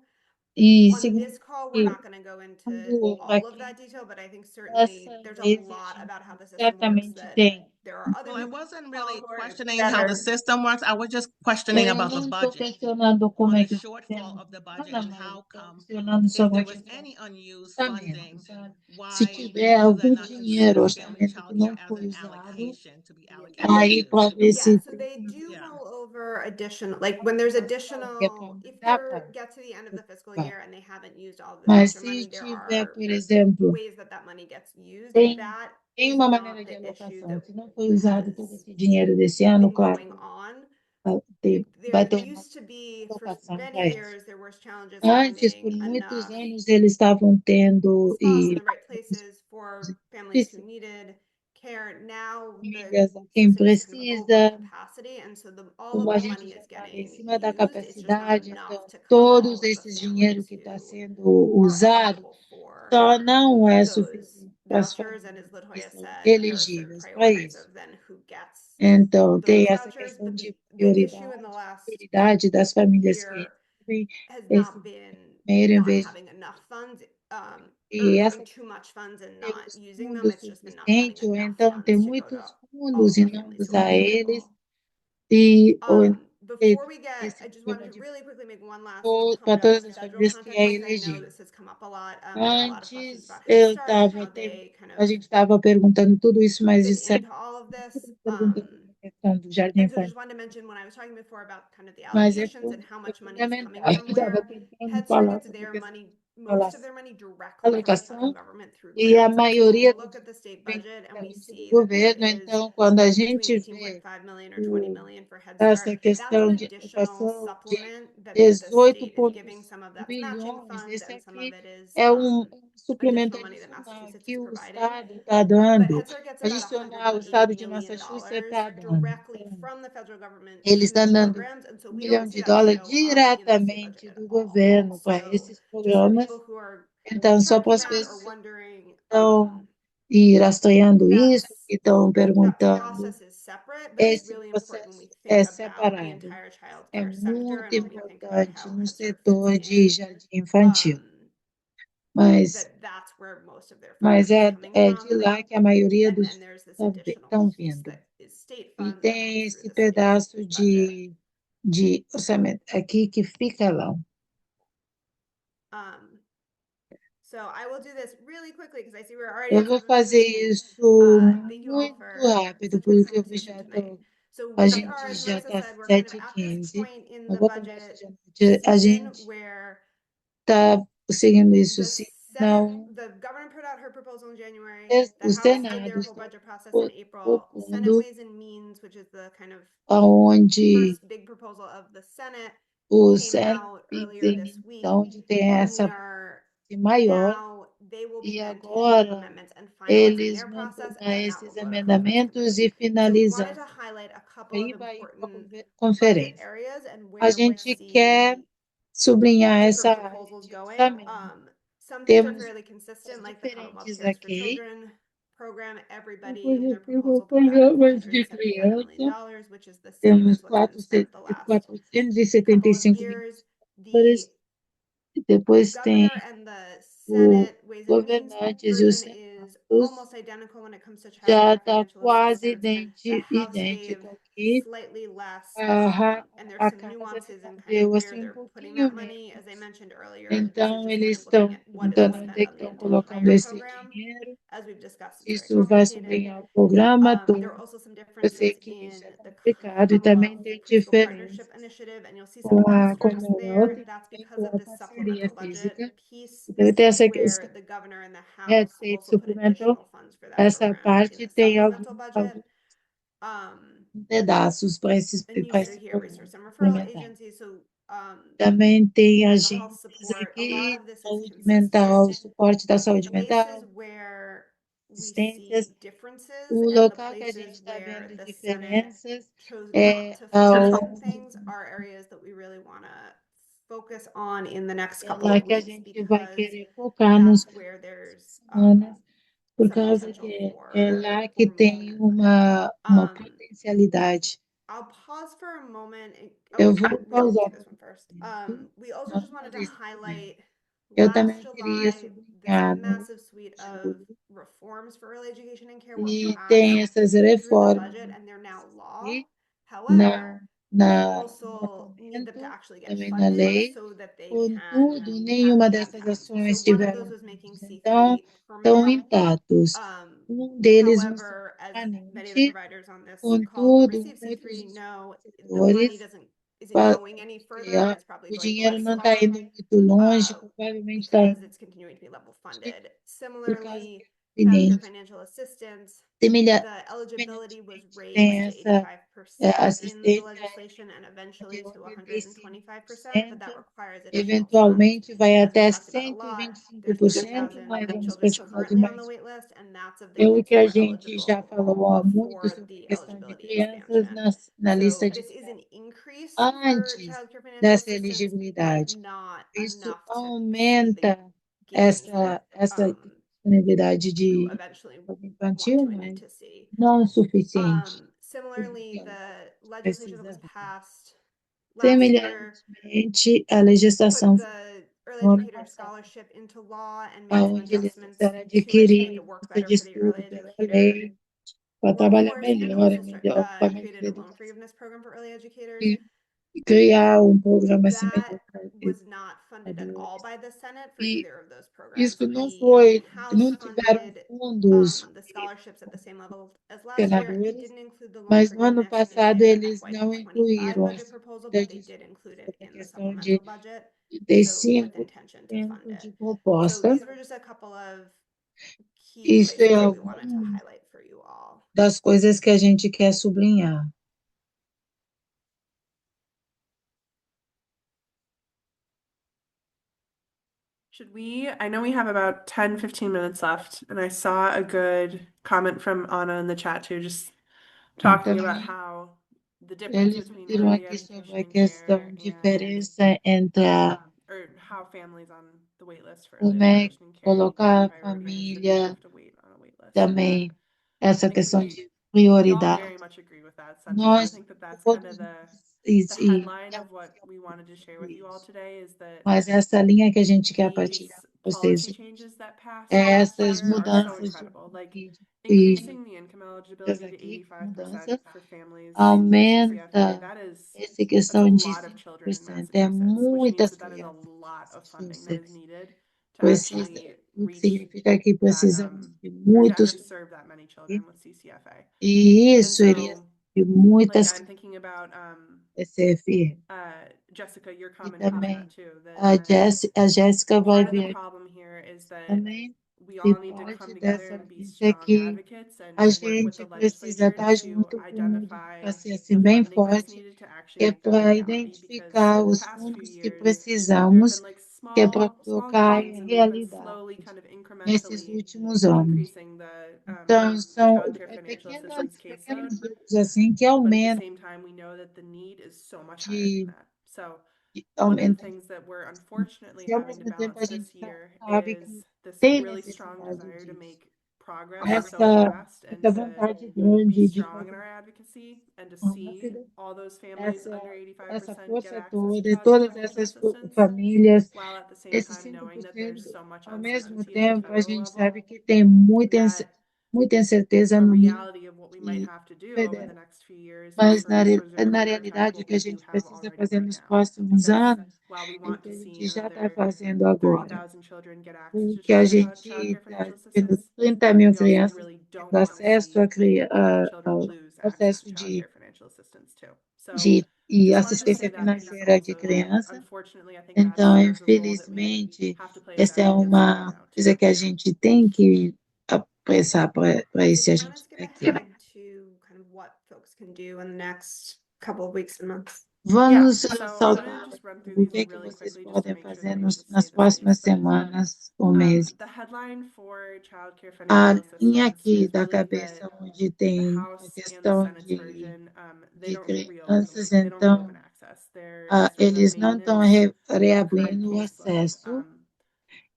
e On this call, we're significa not going to go into quando all of aqui that detail, but I think certainly dessa there's a vez a lot gente about how the system works certamente that tem. there are other Well, I people wasn't really who are questioning how the better. system works. I was just questioning Eu about the não estou budget, questionando como on é the que o shortfall sistema of the budget, funciona, and mas how estou come questionando if sobre a there was questão any do unused orçamento, funding, sabe? Se why tiver was that algum not dinheiro, considered family orçamento que childcare não as foi an usado, allocation to be allocated aí to? para ver Yeah, se so they do Yeah. roll over additional, like when there's additional, if they get to the end of the fiscal year and they haven't used all of this Mas extra se money, there tiver, are por exemplo, ways that money gets used. tem, That tem is uma not maneira de the issue alocação. that Se não foi usado todo has esse dinheiro desse ano, been claro, going on. vai There ter uma used to be, for alocação many para isso. years, there was challenges Antes, por finding muitos enough anos, eles estavam tendo spots in the right places for families who difícil, needed care. Now the famílias a quem system is kind of over precisa, capacity, and so all como of a the gente money já is estava em getting cima da used. It's just not capacidade, enough então to cover all todos of the esses dinheiro families que está who sendo are usado eligible for só não é those suficiente para as vouchers. And famílias as que Latoya são said, there are certain elegíveis para priorities isso. of then who gets Então, tem those essa vouchers. questão But de the issue in the last prioridade das famílias que year recebem has esse not been dinheiro em not vez having enough funds, or e having essa too much funds and ter not os using them. fundos It's just been not having suficientes, ou enough então ter funds to go to muitos all fundos of e the não families who are usar eles, eligible. e ou Before we get, esse I just wanted problema to de really quickly make one last para comment about todas the as federal famílias que context, é because I know elegível. this has come up a lot. There are a lot of questions Antes about Head eu Start and estava how they kind a of gente estava perguntando tudo isso, mas fit disseram into all of this. perguntando a questão do jardim And so just infantil. wanted to mention when I was talking before about kind of the Mas allocations and how é much money is coming fundamental. Eu from estava where, tentando Head Start falar gets sobre a their questão money, da most of their money directly from the federal alocação government through e a grants. And so when we maioria look do at the state vem budget and we diretamente do see that there governo. is Então, quando a between gente vê 18.5 million or 20 million for Head essa Start, that's an questão de additional alocação de supplement that the state is giving. 18,5 Some of that's matching milhões, funds esse and some of aqui it is é um suplemento additional money that adicional Massachusetts is que o providing. Estado está But dando, Head Start gets about adicional, o $108 Estado de million Massachusetts está dando. directly from the federal government Eles to the estão dando programs, and so $1 we don't milhão see de that dólares show up in the state budget diretamente at do all. governo para So esses just for programas. people who are Então, só para as tracking that or pessoas wondering, que estão e rastreando isso, that's, que estão that perguntando, process is separate, but it's esse really important when we processo think é about the separado. entire child É care sector muito and when we think about importante how no Head Start setor fits de in, jardim infantil. Mas, that's where most of their mas funding is coming é de from. lá que a maioria And dos then there's this fundos additional estão piece vindo. that is state E funds that tem comes esse through the state pedaço budget. de orçamento aqui que fica lá. So I will do this really quickly because I see we're already Eu at vou 7 minutes. fazer isso Thank you all muito for rápido, such good porque eu conversation já tonight. estou. So A we gente are, as já Marissa está said, we're kind of at this 7h15. point in the Agora budget a season gente where está seguindo isso. the Se Senate, não, the governor put out her proposal in January. o The House did Senado their whole está budget process in April. Senate propondo Ways and Means, which is the kind of aonde first big proposal of the Senate, o came out earlier this week, onde tem and we essa are maior, now they will be e then taking agora amendments and finalizing eles their vão process, tomar and that will esses go to conference amendamentos committee. e So we finalizar. wanted to highlight a couple Aí of vai para a important budget conferência. areas and A where we gente quer see sublinhar essa different área proposals de going. orçamento. Some things are Temos fairly consistent, like the Commonwealth diferentes Cares for aqui. Children program. Everybody Depois in their eu tenho proposal put that at programas de $475 million, criança. which is the same Temos as what's been spent the last couple of 475 years. milhões. Depois tem Governor and the o Senate Ways and Means governantes e o version is Senados. almost identical when it comes to child Já care está financial quase assistance. The House gave idêntico. que slightly less, and there's a some casa nuances in kind deu of where assim they're putting pouquinho that money. As I menos. mentioned earlier, this is Então, just kind eles of looking estão at what is perguntando onde spent é que on the estão colocando entire esse program. dinheiro. As we've discussed, it's very Isso vai complicated. sublinhar o programa There are todo. also some Eu differences sei que in isso é the complicado e também Commonwealth tem Preschool Partnership diferenças Initiative, and you'll see some com a asterisks Commonwealth there. e That's também because com of a this parceria supplemental budget física. piece Então, tem essa where questão. the governor and the House Receita also put suplementar. additional funds for that Essa program in parte the tem supplemental budget. pedaços para And you para see esse here programa resource and referral suplementar. agencies. So Também tem mental health agências support, a lot aqui, of this is saúde mental, consistent. suporte da The saúde places mental, where we assistências. see differences O and the local que a gente places está where vendo the Senate diferenças chose é not to fund ao certain things are areas that we really want to focus on in the next é couple lá of que a weeks gente vai because querer focar nos that's where there's semanas, por some causa potential que for é lá que movement. tem uma potencialidade. I'll pause for a moment. Eu We vou can do pausar. this one first. We also just wanted to highlight Eu last também queria July this sublinhar, né? massive suite of reforms for early education and care were E passed tem essas through the reformas budget and they're now law. aqui However, they no also need them to orçamento, actually get também na funded lei. so that they Contudo, can nenhuma have the dessas impact. ações So one of those tiveram was making então C3 estão permanent. intactos. Deles vai ser However, as many of the permanente, providers on this call who contudo, receive muitos C3 know, the money setores isn't going any further and it's probably o going dinheiro less não está far indo muito longe, provavelmente está because indo it's continuing to be level funded. por causa Similarly, que childcare financial assistance, the eligibility was raised to tem essa 85% in the assistência legislation and eventually de to 85%, 125%, but that requires additional funds. eventualmente vai As we até talked about a lot, there's 125%, mas 30,000 vamos children precisar de currently on the mais. wait list, and that's of the Pelo kids que who a were gente já eligible falou há muito before sobre the a questão de eligibility crianças expansion. na So lista de this is an increase for antes childcare financial dessa assistance, but elegibilidade. not Isso enough to see the aumenta gains essa that disponibilidade we will de eventually want infantil, to and need mas to see. não o suficiente. Similarly, the legislation that was Precisa. passed last year Semelhantemente, a put legislação the early no ano educator passado, scholarship into law and made some onde eles adjustments tentaram to it to make it adquirir work bolsa better de for the early estudo pela educator lei, para trabalhar workforce, and melhor, also melhor para a melhoria created a da loan forgiveness program for early educators. e criar programa assim melhor That para was not funded at all educadores. by the Senate for E either of those programs. isso não The House não tiveram funded fundos the scholarships at the same level as last year. It senadores, didn't include the loan mas no ano forgiveness in passado their eles não FY25 incluíram budget proposal, but they did include it essa in the questão de supplemental budget. So with 35% intention to fund de it. So proposta. these were just a couple of key Isso places é that we wanted to alguma highlight for you all. das coisas que a gente quer sublinhar. Should we? I know we have about 10, 15 minutes left, and I saw a good comment from Anna in the chat too, just talking about how the difference Eles between viram early aqui sobre education a and care questão, diferença entre or how families on the wait list for early como é education and care need to be colocar a prioritized should família, have to wait on a wait list. também essa I think questão we de all prioridade. very much agree with that sentiment. I Nós think that that's kind todos of the e headline of what we wanted to share with you all today is that mas essa linha que a gente quer these partilhar com policy vocês changes that passed é last essas year are so mudanças incredible. Like de increasing the income eligibility to aqui, 85% mudança for families with aumenta CCFA. That is essa that's a questão de lot of children in 5%. É Massachusetts, which means muitas that that is a crianças lot of em funding that is Massachusetts. needed to Precisa, actually o que reach significa que that precisamos de or to muitos actually serve that many children with CCFA. e And isso iria so, de like muitas I'm thinking about SFI. Jessica, your E comment in the também chat too, a that Jéssica vai part of the vir problem here is that também. we E all need to come parte together dessa and be lista strong que advocates and a work with gente the precisa legislature estar to junto com identify para ser the assim bem funding that's forte, needed to actually que é make that para a reality. Because identificar the os past few fundos que years, there have precisamos, been like que é para small colocar gains, em and we've been realidade slowly kind of nesses incrementally últimos anos. increasing the Então, são childcare financial assistance caseload. pequenos grupos assim que But at the aumentam same time, we know that the need is so much higher than de that. So one of the aumentam. things that we're unfortunately E ao having to mesmo tempo a balance gente this year sabe que is this tem really strong necessidade desire to disso. make progress so Essa, fast and essa to vontade be grande de strong in fazer our advocacy and to uma see rápida, all those families under essa 85% get força access to toda, e childcare todas financial essas assistance, famílias, while at the same esses time knowing that there's 5%, so much ao mesmo uncertainty at the tempo, a federal gente level sabe que tem muita, that muita incerteza a no nível reality of what we might have to do over the federal. next few years Mas for preserving na or realidade, protect o what que a we do gente have precisa already fazer right nos now. próximos Because anos while we é o want que to a see gente já está another fazendo agora. 30,000 children get access to Porque a gente childcare está financial vendo assistance, 30 mil we also crianças really don't tendo want to acesso see ao children lose access processo to de, childcare financial assistance too. So e just wanted to say assistência that because financeira de also, criança. unfortunately, I think Então, that's a role that we infelizmente, have to play as essa é advocates for uma right now coisa too. que a gente tem que apressar para isso So a do you want gente to skip aqui. ahead to kind of what folks can do in the next couple of weeks and months? Vamos So I'm saltar going to just run through o these que é que really vocês quickly just to podem make sure fazer that we can just nas save the próximas space. But semanas ou meses. the headline for childcare A financial linha assistance aqui is da really that cabeça onde the tem a House and the questão Senate's version, they de don't reopen crianças, they don't reopen então access. It's sort of a eles não estão maintenance current reabrindo o caseload. acesso.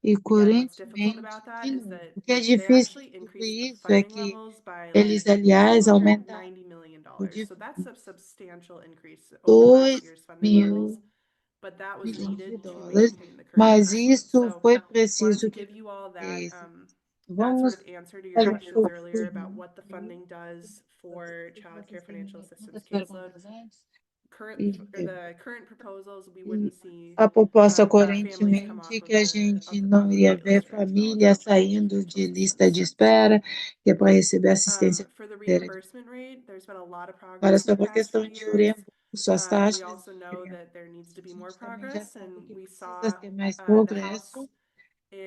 E, Again, what's difficult coerentemente, about that de is novo, that o que é they difícil actually de tudo increased the isso é funding que levels by eles, like aliás, aumentaram $290 million. de So that's a substantial increase over last 2 year's funding levels. mil But that was milhões de needed to dólares, maintain the current mas caseload. isso So foi wanted preciso to que give you all that fez. that sort Vamos of answer to your fazer questions o earlier about resumo what the funding does for child care vocês têm financial assistance muitas caseload. perguntas antes. The current proposals, we wouldn't see A proposta families come coerentemente off que a of gente the não iria wait ver list or into família eligible child care saindo financial de assistance. lista de espera, que é para receber assistência For the financeira. reimbursement rate, there's been a lot of Agora, progress in the sobre a past few questão de years. reembolso, as We taxas also de know reembolso, that there needs to a be more gente também já progress, sabe and que we precisa saw ter mais the progresso,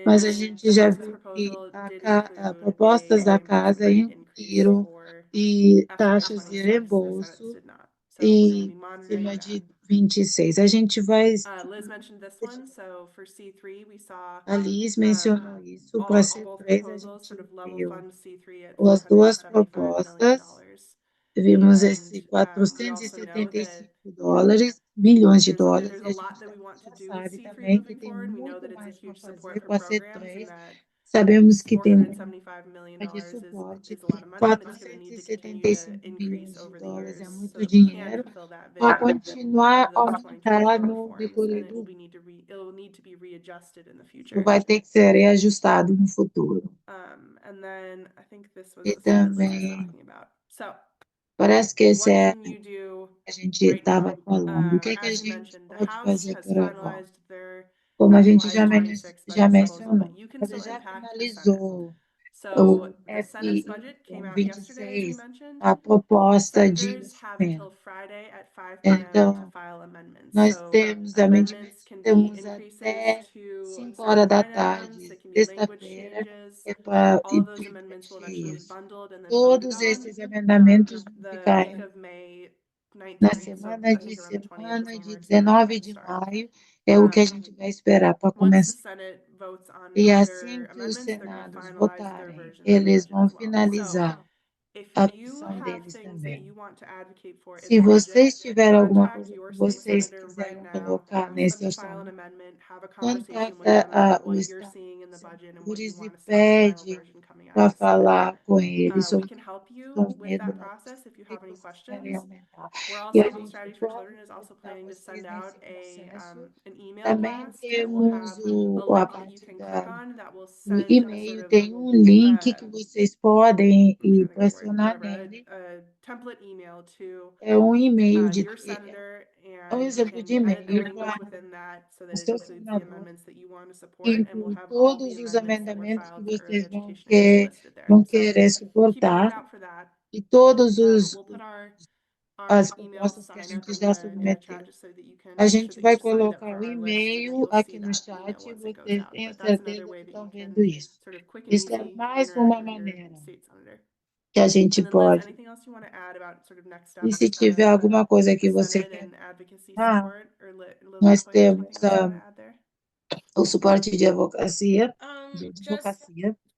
mas a gente the já House's viu que proposal did a include propostas a da reimbursement casa rate increase incluíram for e FY taxas de 26. The Senate's reembolso did not. So we're going to e be monitoring acima that. de 26. A gente vai. Liz mentioned this one. So for C3, we saw A Liz mencionou isso. Para both C3, a proposals sort gente of level viu fund C3 at as duas $475 million. propostas. Vimos And esse we also know that $475 milhões de there's dólares. a E a lot gente that we want to já do with sabe C3 também que moving tem forward. We know muito that it's a mais para huge support fazer for com a programs and C3. that Sabemos que tem $475 million de suporte. is a lot of money and it's going to need to continue to 475 increase bilhões de over the dólares years é so muito that we can dinheiro fulfill that para vision continuar of a those aumentar 2024 no reforms, decorrer and it will do need to be readjusted in the isso future. vai ter que ser reajustado no futuro. And then I think this was E the slide that Liz was também talking about. So parece que esse what é can you do a gente right now? estava falando. O que é que a As you gente mentioned, the pode House fazer has por agora? finalized their Como a gente já, FY 26 já budget proposal, mencionou, but you can ela still já impact the Senate. finalizou So o the Senate's FI budget came out yesterday, as we 26, mentioned. a proposta de Senators have orçamento. until Friday at 5 p.m. to Então, file amendments. nós So temos amendments can be temos increases até to 5 certain horas da line items, tarde, it can be language sexta-feira, changes. para All of those amendments will eventually be isso. bundled and then voted Todos on. esses amendamentos vão The ficar week of May na 19th, so semana I de think around the 20th is when we're expecting 19 that de to start. maio, é o que a gente vai esperar para Once the começar. Senate votes on E their assim que os amendments, they're going to senados finalize their votarem, version of the eles budget vão as well. So finalizar if a you versão have deles things that também. you want to advocate for in Se the budget, vocês tiverem alguma contact coisa your que state vocês senator right quiserem now, colocar ask nesse them to file an orçamento, amendment, have a conversation with contacta them about o what you're Estado seeing in the budget and what you Senadores e want to see in the final pede version coming out para of the Senate. falar com eles We sobre can help you os with that medos process if you que have any vocês querem questions. aumentar. We're E a also, gente Strategy for pode Children is also ajudar planning to vocês send out nesse processo. an email Também blast that will temos have a a link that you parte can click on that will do send a e-mail, sort of tem link que vocês podem I'm trying to think of the word, pressionar whatever, nele. a template email to É e-mail de your senator, é and you exemplo de can edit the e-mail language within that so that o it seu includes the senador. amendments that you want to support, and we'll Inclui have all the todos os amendments that were amendamentos que filed for early vocês education equity listed there. vão So querer keep a suportar lookout for that. e todos We'll put our as email propostas que a sign up gente in já the submeteu. chat just so that you can A make sure gente that vai you're signed up colocar for o our list so that e-mail you'll aqui see no that email chat e once it goes vocês out. tenham But that's another certeza way que that you estão can vendo isso. sort of quick and Isso é easy mais interact uma with your maneira state senator. que a gente And then Liz, pode. anything else you want to add about sort of next E steps se tiver alguma coisa que the você Senate quer and advocacy ah, support, or nós Liliana, anything temos else you want to add there? o suporte de advocacia,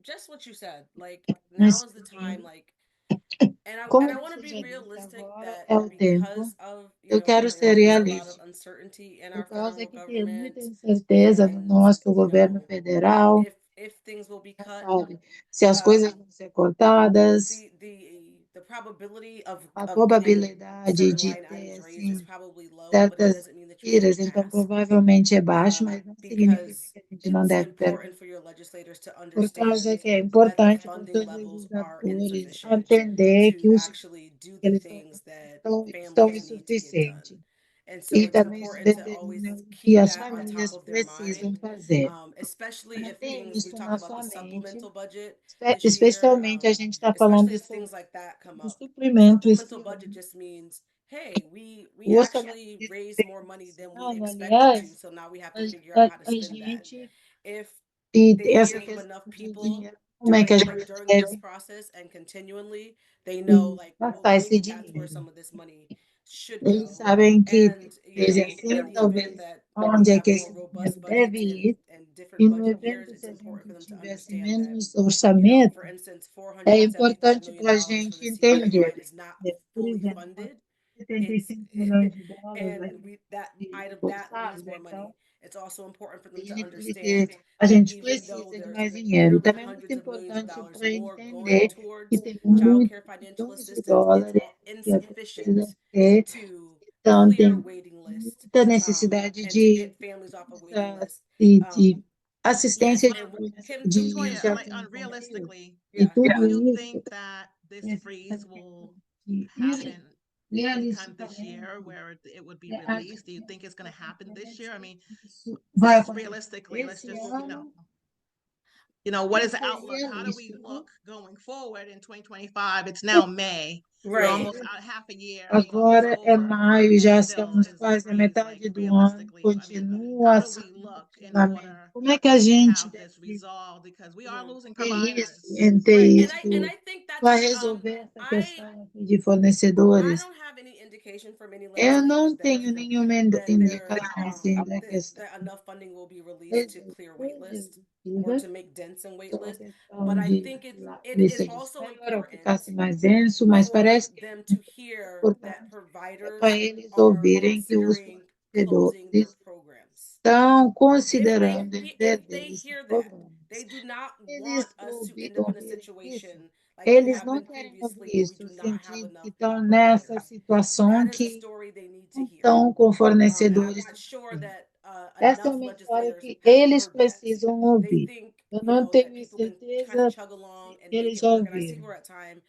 just what you said. Like Mas now is the time. Like, como and I want to você be já disse, realistic agora that é o tempo. because of Eu quero ser there's a lot of realista. uncertainty in Por our causa federal que tem government, muita incerteza no and nosso governo federal, if things will be cut, sabe? Se as coisas vão ser cortadas, the probability of a getting probabilidade certain de line ter items raised is assim probably low, but it certas doesn't mean that you tiras, didn't então pass. provavelmente é baixo, mas não significa Because que a gente não it's deve important for your legislators to por causa understand que é that the importante para os funding seus levels are legisladores insufficient entender to que os actually do the eles things that estão families need to get done. insuficientes. And so E it's também isso important to always determina o que keep as that on top famílias of their precisam mind, fazer. especially if Mantenha things, we isso talk na about the sua mente, supplemental budget this year, especialmente a gente está falando especially do, if things like that come do up. suprimento esse Supplemental budget ano. just means, hey, we O orçamento actually desse raised more money than we ano, expected to, aliás, so now we have a, to figure out how to a spend that. gente If e they essa hear from questão enough de people dinheiro, como é que a gente during this deve process and continually, they know like, well, gastar esse maybe that's where dinheiro. some of this money should Eles go. sabem que And, desde in assim, the event talvez, that we onde é have que more esse robust dinheiro deve budgets ir, and e different no budget years, evento, it's se a important for gente them to tivesse understand that, menos orçamento, for instance, é $475 importante million para a for gente the entender. CPI is not Por fully exemplo, funded. 75 milhões de dólares And that item that needs sabe? more money. Então, It's also important for them to significa understand que a that gente even though precisa de there's mais dinheiro. literally Também é muito hundreds of millions of importante dollars para more going entender que towards tem child muitos care financial milhões de assistance, it's dólares all que a gente insufficient precisa ter. to Então, clear tem waiting lists muita necessidade and to get families off a waiting list. de assistência Yes, and Kim, de Toya, já like unrealistically, e tudo do you isso think that this freeze will de happen anytime this realisticamente year where it would be released? Do you think it's going to happen this year? I mean, vai just acontecer realistically, let's esse just, ano. what is Isso the é outlook? How do we realístico. look going forward in 2025? It's now May. We're right. almost out half a year. Agora é Over, maio, já and still estamos is the quase a freeze, metade like, do ano, realistically, I mean, continua how do assim we o look in funcionamento. order Como é que a to gente have this deve resolved? Because we are losing ter isso, providers. em ter Right. isso And I think that's para resolver essa questão aqui de fornecedores? I don't have any indication from any Eu legislators não that tenho nenhuma that indicação assim da questão. that enough funding will be released to clear wait lists or to make dents in wait Só a lists. questão But I de think it isso is also espera important ficasse mais denso, mas for parece que them é to hear that importante providers para eles are ouvirem que os considering closing their fornecedores programs. estão considerando If perder they esses hear that, programas. they do not want Eles us to end up in a ouvirem isso, situation like we eles have não been querem previously, ouvir where we isso, do not have sentir que enough estão nessa providers. situação That is a que story they need to não hear. estão com And I'm fornecedores. not sure that Essa é enough uma história legislators que have eles heard that. precisam They ouvir. think, Eu não that tenho people can kind of certeza chug along and que make eles it já work. And I see ouviram. we're at time.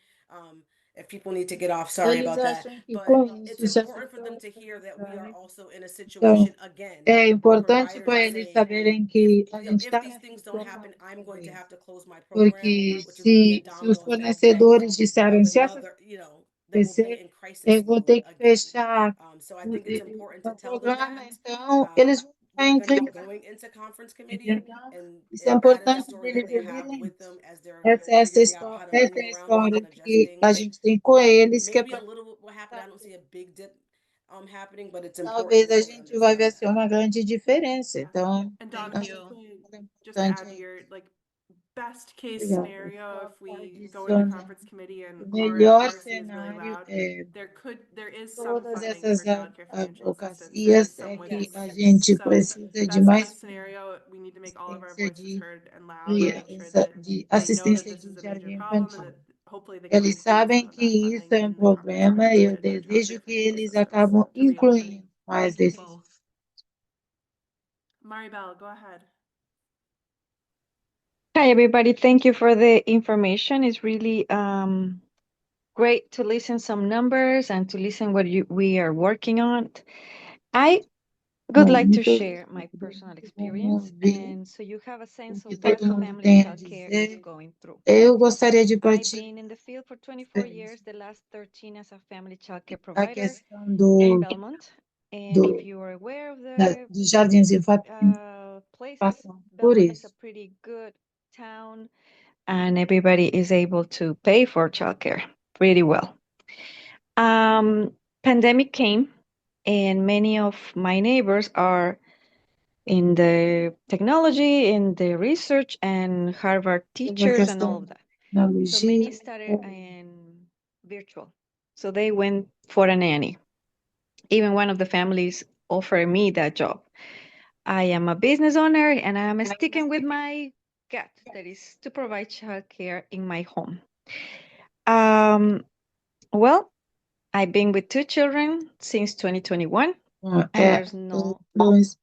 If people need to get off, sorry Eles about that. acham que But com it's isso já important for them to hear that we are sabe. also in a Então, situation again. é importante Providers para are eles saying, saberem que a gente if está these nessa things don't situação happen, I'm going to have to close my program, porque which will be a se os domino effect fornecedores disserem of se essa another, that will be acontecer, in crisis eu vou ter mode que again. fechar So I think it's important to o tell them programa, that. então eles vão ficar They're em going to be crise. going into conference committee, Então, and isso é that is the importante story that deles they have ouvirem. with them as they're Essa figuring out how to é move a around this história and adjust que a things. gente tem com eles, que é Maybe a little what happened. I don't see a big dip happening, but it's important talvez that a they gente vai understand ver that. assim uma grande diferença. Então, And Donna, Thank just you. to add to importante your best case Obrigada. scenario, if we go into Adiciona. conference committee and O our melhor RC is really cenário loud, é there is some todas funding essas for childcare financial assistance. There advocacias is some é wiggle que a room. gente So precisa de best mais case scenario, we need to make all of our assistência voices de, heard and loud and make sure that de they know that assistência this de is a major jardim problem and infantil. that hopefully they can Eles include some sabem of que that isso funding é um in the conference problema e eu budget for desejo childcare que financial eles assistance acabam to be included. incluindo mais Thank you desses. both. Maribel, go ahead. Hi, everybody. Thank you for the information. It's really great to listen some numbers and to listen what we are working on. I would like to share my personal experience, and so you have a sense of what family childcare is going through. Eu gostaria de I've partir been in the field for 24 years, the last 13 as a family childcare a provider questão in Belmont. And if you are aware of the dos jardins infantis places, passam por Belmont is isso. a pretty good town, and everybody is able to pay for childcare pretty well. Pandemic came, and many of my neighbors are in the technology, in the research, and Harvard teachers, and all of that. So many started in virtual. So they went for a nanny. Even one of the families offered me that job. I am a business owner, and I'm sticking with my gut, that is to provide childcare in my home. Well, I've been with 2 children since 2021. and there's no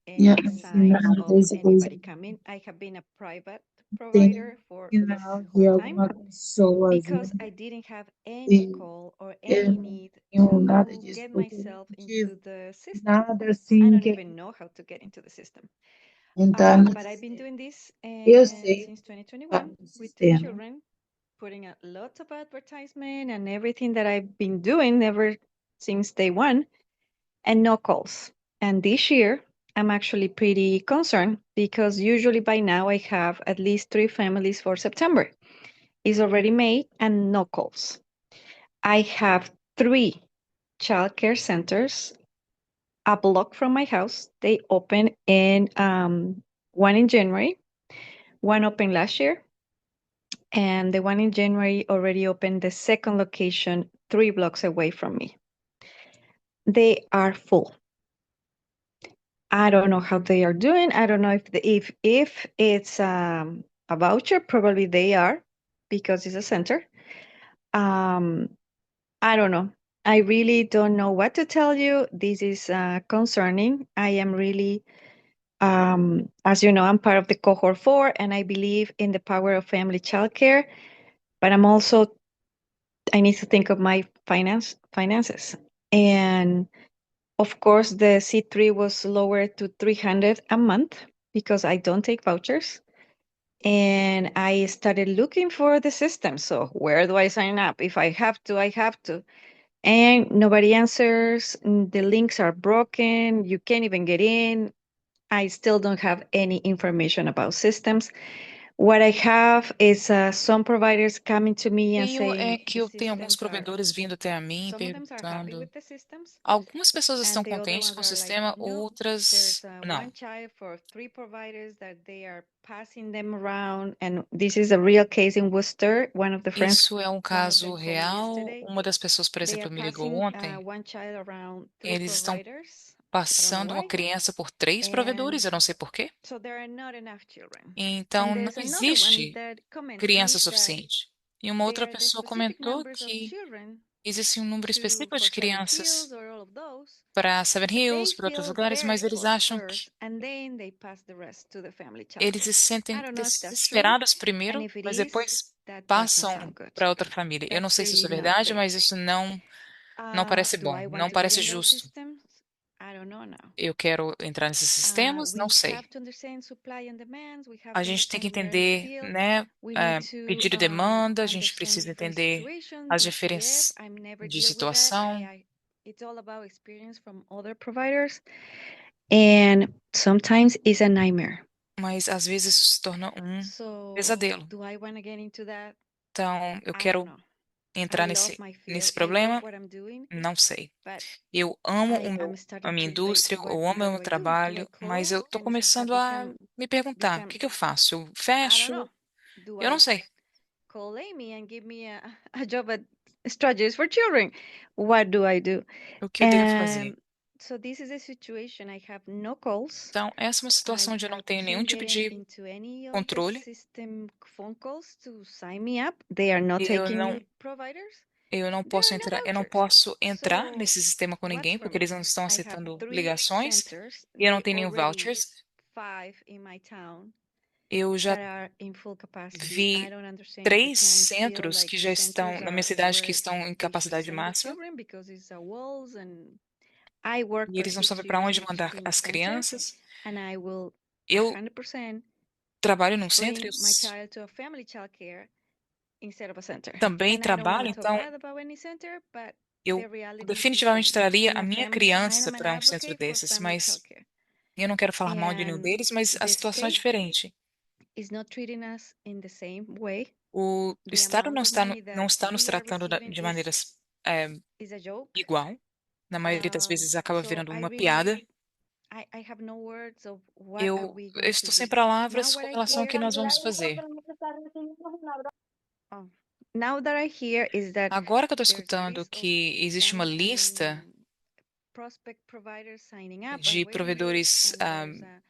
yeah, any signs of anybody coming. I have been a private provider for this whole time because I didn't have any call or any need to get myself into the system. I don't even know how to get into the system. But I've been doing this since 2021 with two children, putting out lots of advertisement and everything that I've been doing ever since day one, and no calls. And this year, I'm actually pretty concerned because usually by now I have at least 3 families for September. It's already May and no calls. I have 3 childcare centers a block from my house. They open in one in January, one opened last year, and the one in January already opened the second location 3 blocks away from me. They are full. I don't know how they are doing. I don't know if it's a voucher. Probably they are because it's a center. I don't know. I really don't know what to tell you. This is concerning. I am really, as you know, I'm part of the cohort 4, and I believe in the power of family childcare. But I need to think of my finances. And of course, the C3 was lowered to 300 a month because I don't take vouchers. And I started looking for the system. So where do I sign up? If I have to, I have to. And nobody answers. The links are broken. You can't even get in. I still don't have any information about systems. What I have is some providers coming to me and Tenho é saying que the eu tenho alguns systems are, provedores vindo até a mim some of them are happy perguntando. with the systems, Algumas pessoas and estão the other contentes ones com o are like, sistema, no, outras there's não. one child for 3 providers that they are passing them around. And this is a real case in Worcester. One of the friends, Isso é um one of caso them called me real. yesterday. Uma das pessoas, por They are exemplo, me ligou passing ontem. one child around 3 Eles estão providers. I don't know passando uma why. criança por 3 provedores, And eu não sei por quê. so there are not enough children. Então, And não there's another one existe that comments criança me that suficiente. E uma outra there are the pessoa specific comentou numbers of que children existe um número específico for de Seven crianças Hills or all of those, para Seven but they Hills, para outros feel lugares, mas very eles close acham que first, and then they pass the rest to the family eles childcare. se sentem I don't know if that's true, desesperados and primeiro, if it mas is, depois that doesn't passam sound good. para outra família. Eu não That's sei se isso é really not verdade, great. mas isso não parece Do bom, I want não to get parece in those justo. systems? I don't know now. Eu quero entrar nesses sistemas? Não We sei. have to understand supply and demands. We have A to gente tem que understand where in the entender, field. né, We need pedido e to demanda, a gente understand precisa different entender situations, as DCF. diferenças I never de deal with that. situação, It's all about experience from other providers, and sometimes it's a nightmare. mas às vezes isso se torna um So, pesadelo. do I want to get into that? Então, eu I don't quero know. entrar I love my nesse field. I love problema? what I'm doing, Não sei. but Eu amo I'm a starting minha to debate indústria, eu amo o what meu do I do? Do I trabalho, mas eu close estou and começando have a me perguntar, o que que eu faço? Eu I don't fecho? know. Do Eu não I sei. call Amy and give me a job at Strategies for Children? What do I do? O que eu devo fazer? So this is a situation. I have no calls. Então, essa é uma situação onde eu não tenho nenhum Can't tipo get de into any of the controle. system phone calls to sign me up. They are not Eu taking não, new providers. eu não There posso are no entrar, eu não vouchers. posso entrar So nesse sistema com what's ninguém, for porque eles me? não estão I have aceitando 3 ligações centers. e eu não They tenho nenhum already vouchers. 5 in my town Eu já that are in full capacity. I vi don't understand. I 3 can feel centros like que the já estão centers na minha are cidade que where estão em they should capacidade send the máxima children because it's a walls and I work e for eles não 6 sabem para years onde in mandar in as center, crianças. and I will Eu 100% trabalho num centro, bring my child to a family childcare instead of a center. também And I don't want trabalho, to talk então bad about any center, but eu the reality is the definitivamente same. traria I'm a a minha family, I criança am an para um centro advocate for desses, family mas childcare. eu não quero falar mal de nenhum And deles, mas a the situação é state diferente. is not treating us in the same way. O The Estado amount of money não that está nos we are tratando receiving de maneiras is a joke. igual. Na maioria das vezes acaba So virando I uma really, piada. I have no words of what are Eu we going to estou do. sem Now palavras what com I relação ao que hear, nós vamos fazer. oh, now that I hear is that Agora que eu estou there's a escutando list of que existe uma lista prospect providers signing up de and waiting list, provedores and there's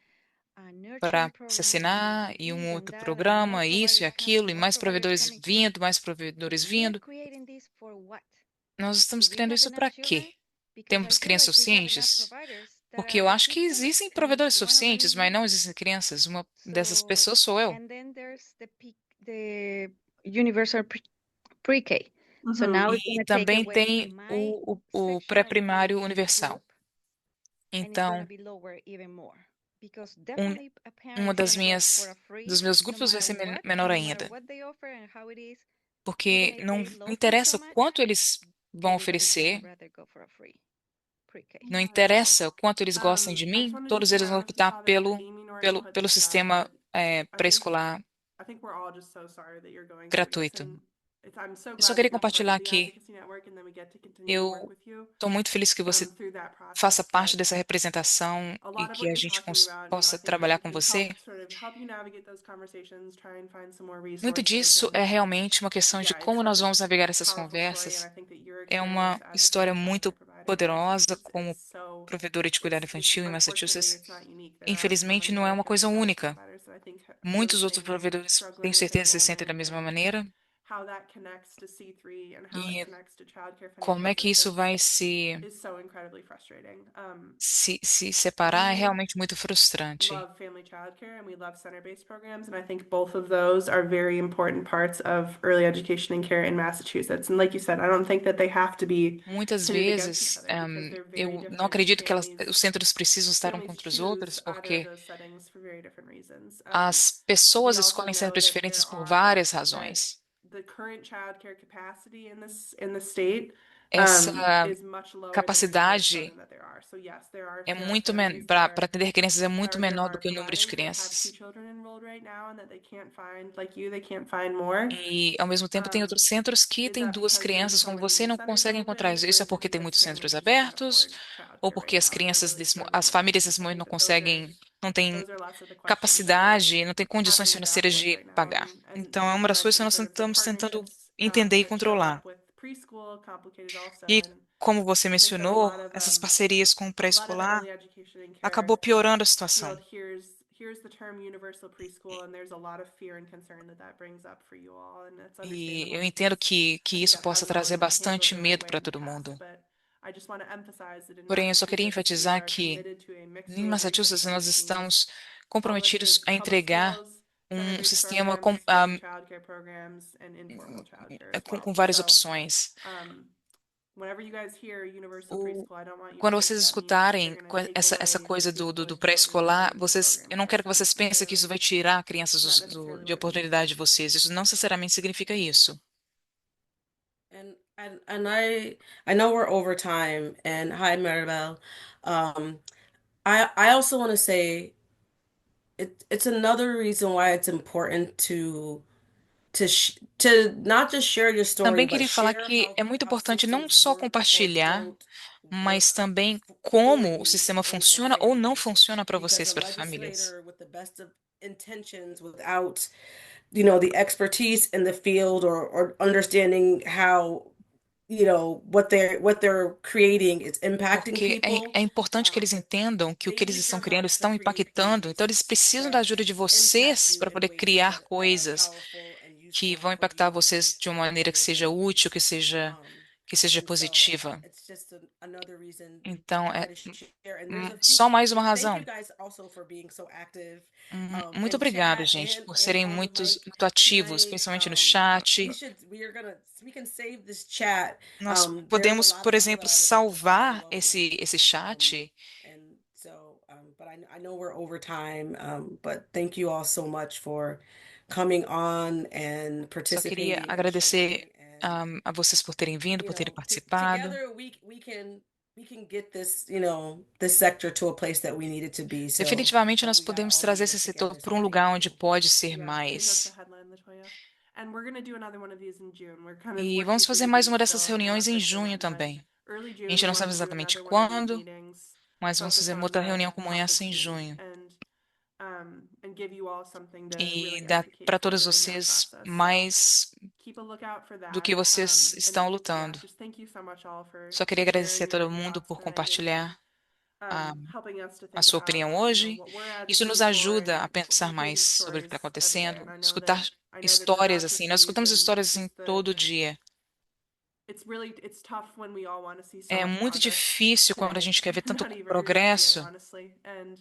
a nurturing para se program assinar and e um this and outro that and more programa, isso e providers coming, aquilo, e more mais providers provedores coming. vindo, mais provedores We are vindo. creating this for what? Nós Do estamos we criando have isso enough para children? quê? Because I Temos feel crianças like we have enough suficientes? providers Porque eu acho que existem provedores suficientes, mas não existem crianças. Uma dessas pessoas sou eu. And then there's the universal pre-K. So Mhm. now it's E going to take também away tem my o section pré-primário education universal. group, and it's going to Então, be lower even more. Because um, definitely a uma parent das can go for minhas, a free, dos meus no grupos vai matter ser what, menor no matter ainda. what they offer and how it is, even Porque if não they love me interessa so o much, quanto eles vão everybody's going to oferecer, rather go for a free pre-K. não Yeah, interessa o quanto eles gostem de I just mim, wanted to todos point eles out, I vão don't know if you optar saw this, but Amy Norton put pelo in the chat sistema that I think pré-escolar I think we're all just so sorry that you're going through this, gratuito. and I'm so Eu só glad queria that you're part of compartilhar the que Advocacy Network, and then we get to continue to work eu with you estou muito feliz que você through that faça process. parte But dessa representação a e lot of que what a you're gente talking about, I possa think that trabalhar we com can você. help you navigate those conversations, try and find some more Muito resources, disso and é realmente uma questão de yeah, it's como such nós a vamos navegar essas powerful story, and I conversas. think that your É experience uma as a história family muito childcare provider in poderosa Massachusetts is como so provedora de cuidado it's infantil em unfortunately Massachusetts. it's not unique. There are so Infelizmente, many não é other uma family coisa childcare única. providers that I think are Muitos outros facing and provedores, tenho struggling with certeza, se sentem da enrollment, mesma and maneira. how that connects to C3 and how it E connects to childcare como financial é que isso vai assistance se, is so incredibly frustrating. se separar é We realmente muito frustrante. love family childcare and we love center-based programs, and I think both of those are very important parts of early education and care in Massachusetts. And like you said, I don't think that they have to be Muitas pitted against each vezes, other because they're very eu não different acredito que os families. centros precisam estar um Families contra os choose outros, either of porque those settings for very different reasons. as We pessoas also escolhem know centros that diferentes there por are várias that razões. the current childcare capacity in the state Essa is much lower than the number of capacidade children that there are. So yes, there are é muito families that para are atender crianças é muito part of menor do our que o número de providers that have two crianças. children enrolled right now and that they can't find, like you, they can't find more. E, ao mesmo tempo, tem outros centros que Is têm that duas because there's crianças so como many você e new não centers conseguem encontrar open, isso. or Isso é is it porque tem because muitos centros families just can't abertos, afford ou childcare porque right as now and you're crianças, really as struggling with famílias students? nesse I momento think não that those are conseguem, não têm those are lots of the questions that we're capacidade, não têm condições having to grapple financeiras with de right now. pagar. And Então, é like uma you das coisas que mentioned, nós sort of the estamos tentando partnerships entender e that show controlar. up with preschool complicated also. E, And como você like I said, a mencionou, lot of essas parcerias com o a lot of pré-escolar early education and care acabou piorando a you know, situação. here's the term universal preschool, and there's a lot of fear and concern that that brings up for you all, and it's E understandable eu entendo because que I think isso that possa hasn't always trazer been handled bastante the right medo way para in the todo past, mundo. but I just want to emphasize that in Porém, eu só queria Massachusetts we enfatizar are que committed to a mixed em delivery Massachusetts system, nós which means estamos public comprometidos a entregar schools, um center-based sistema programs, family childcare programs, and informal childcare as well. com várias So, opções. whenever you guys hear universal O, preschool, I don't want you to quando think vocês that means that they're escutarem going to take essa away coisa preschool do age children and pré-escolar, turn into vocês, programs. eu não quero That's que not vocês pensem que isso necessarily vai tirar crianças not necessarily de what it means. oportunidade de vocês. Isso não necessariamente significa isso. And I know we're over time. And hi, Maribel. Um, I also want to say it's another reason why it's important to not just share your story, Também but queria falar share que é muito how importante não systems só work or compartilhar, don't mas work também for como o you sistema and for funciona ou não families. funciona para Because vocês, a para as famílias. legislator with the best of intentions, without the expertise in the field, or understanding how what they're creating is impacting Porque people, é importante que eles entendam que o que they eles need estão your criando help to estão create impactando. Então, eles things precisam da that ajuda de impact vocês you para in poder ways criar that are coisas powerful and que useful vão for impactar you and vocês de uma for maneira que your seja útil, families. que seja And so positiva. it's just another reason to Então, try to share. And there's a few. só mais uma Thank you razão. guys also for being so active Muito in obrigado, chat gente, and por and serem on the muito, mic muito ativos, tonight. principalmente no chat. We can save this chat. Nós There's a podemos, lot of por people exemplo, that I would like to salvar follow up with. esse chat. And so, but I know we're over time. But thank you all so much for coming on and Só queria participating and agradecer sharing. And a vocês por terem vindo, por terem participado. together we can get this sector to a place that we need it to be. So Definitivamente, nós we gotta podemos all trazer do esse this setor together. para So um thank lugar onde you. pode ser Yeah, I think that's the mais. headline, Latoya. And we're going to do another one of these in June. We're kind of E working vamos through fazer the mais uma dates dessas still. I don't want reuniões to em push the junho one, but também. early A June gente we não want sabe to do exatamente another one of these quando, meetings mas vamos focused fazer uma on outra the reunião como health essa of em students junho. and give you all something to E really dar advocate para for todos during that vocês process. So mais keep a lookout for do that. que vocês estão And yeah, lutando. just thank you so much all Só queria for agradecer sharing a todo your mundo thoughts por tonight compartilhar a, and helping us to a think sua about, opinião hoje. what we're Isso nos advocating for, ajuda a and pensar we hear mais these sobre o que está stories every day, and acontecendo, I know escutar that histórias assim. Nós advocacy escutamos isn't histórias assim just the todo dia. it's tough when we all want to see so É much muito progress difícil quando a today. gente quer ver tanto Not even really here, progresso honestly. And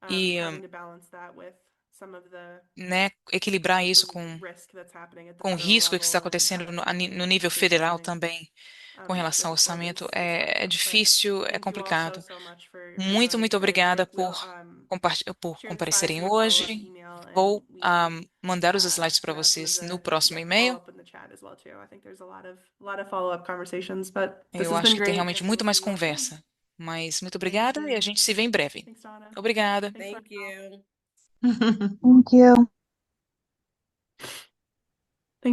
e, having to balance that with some of the né, equilibrar isso risk that's happening at the com o federal risco que está level and acontecendo no unexpected nível state federal funding também com relação ao with funding orçamento is é tough. But difícil, é thank you all complicado. so much for Muito, joining muito today. obrigada We'll por share the slides comparecerem in a follow-up hoje. email, and Vou we can mandar os slides para grab some of vocês no the próximo e-mail. follow-up in the chat as well too. I think there's a lot of follow-up conversations, but this Eu has acho been que tem great, realmente and muito we'll mais see you all soon. conversa. Mas muito Thank obrigada e a you. gente se vê em breve. Thanks, Donna. Obrigada. Thanks, Thank you. Thank you.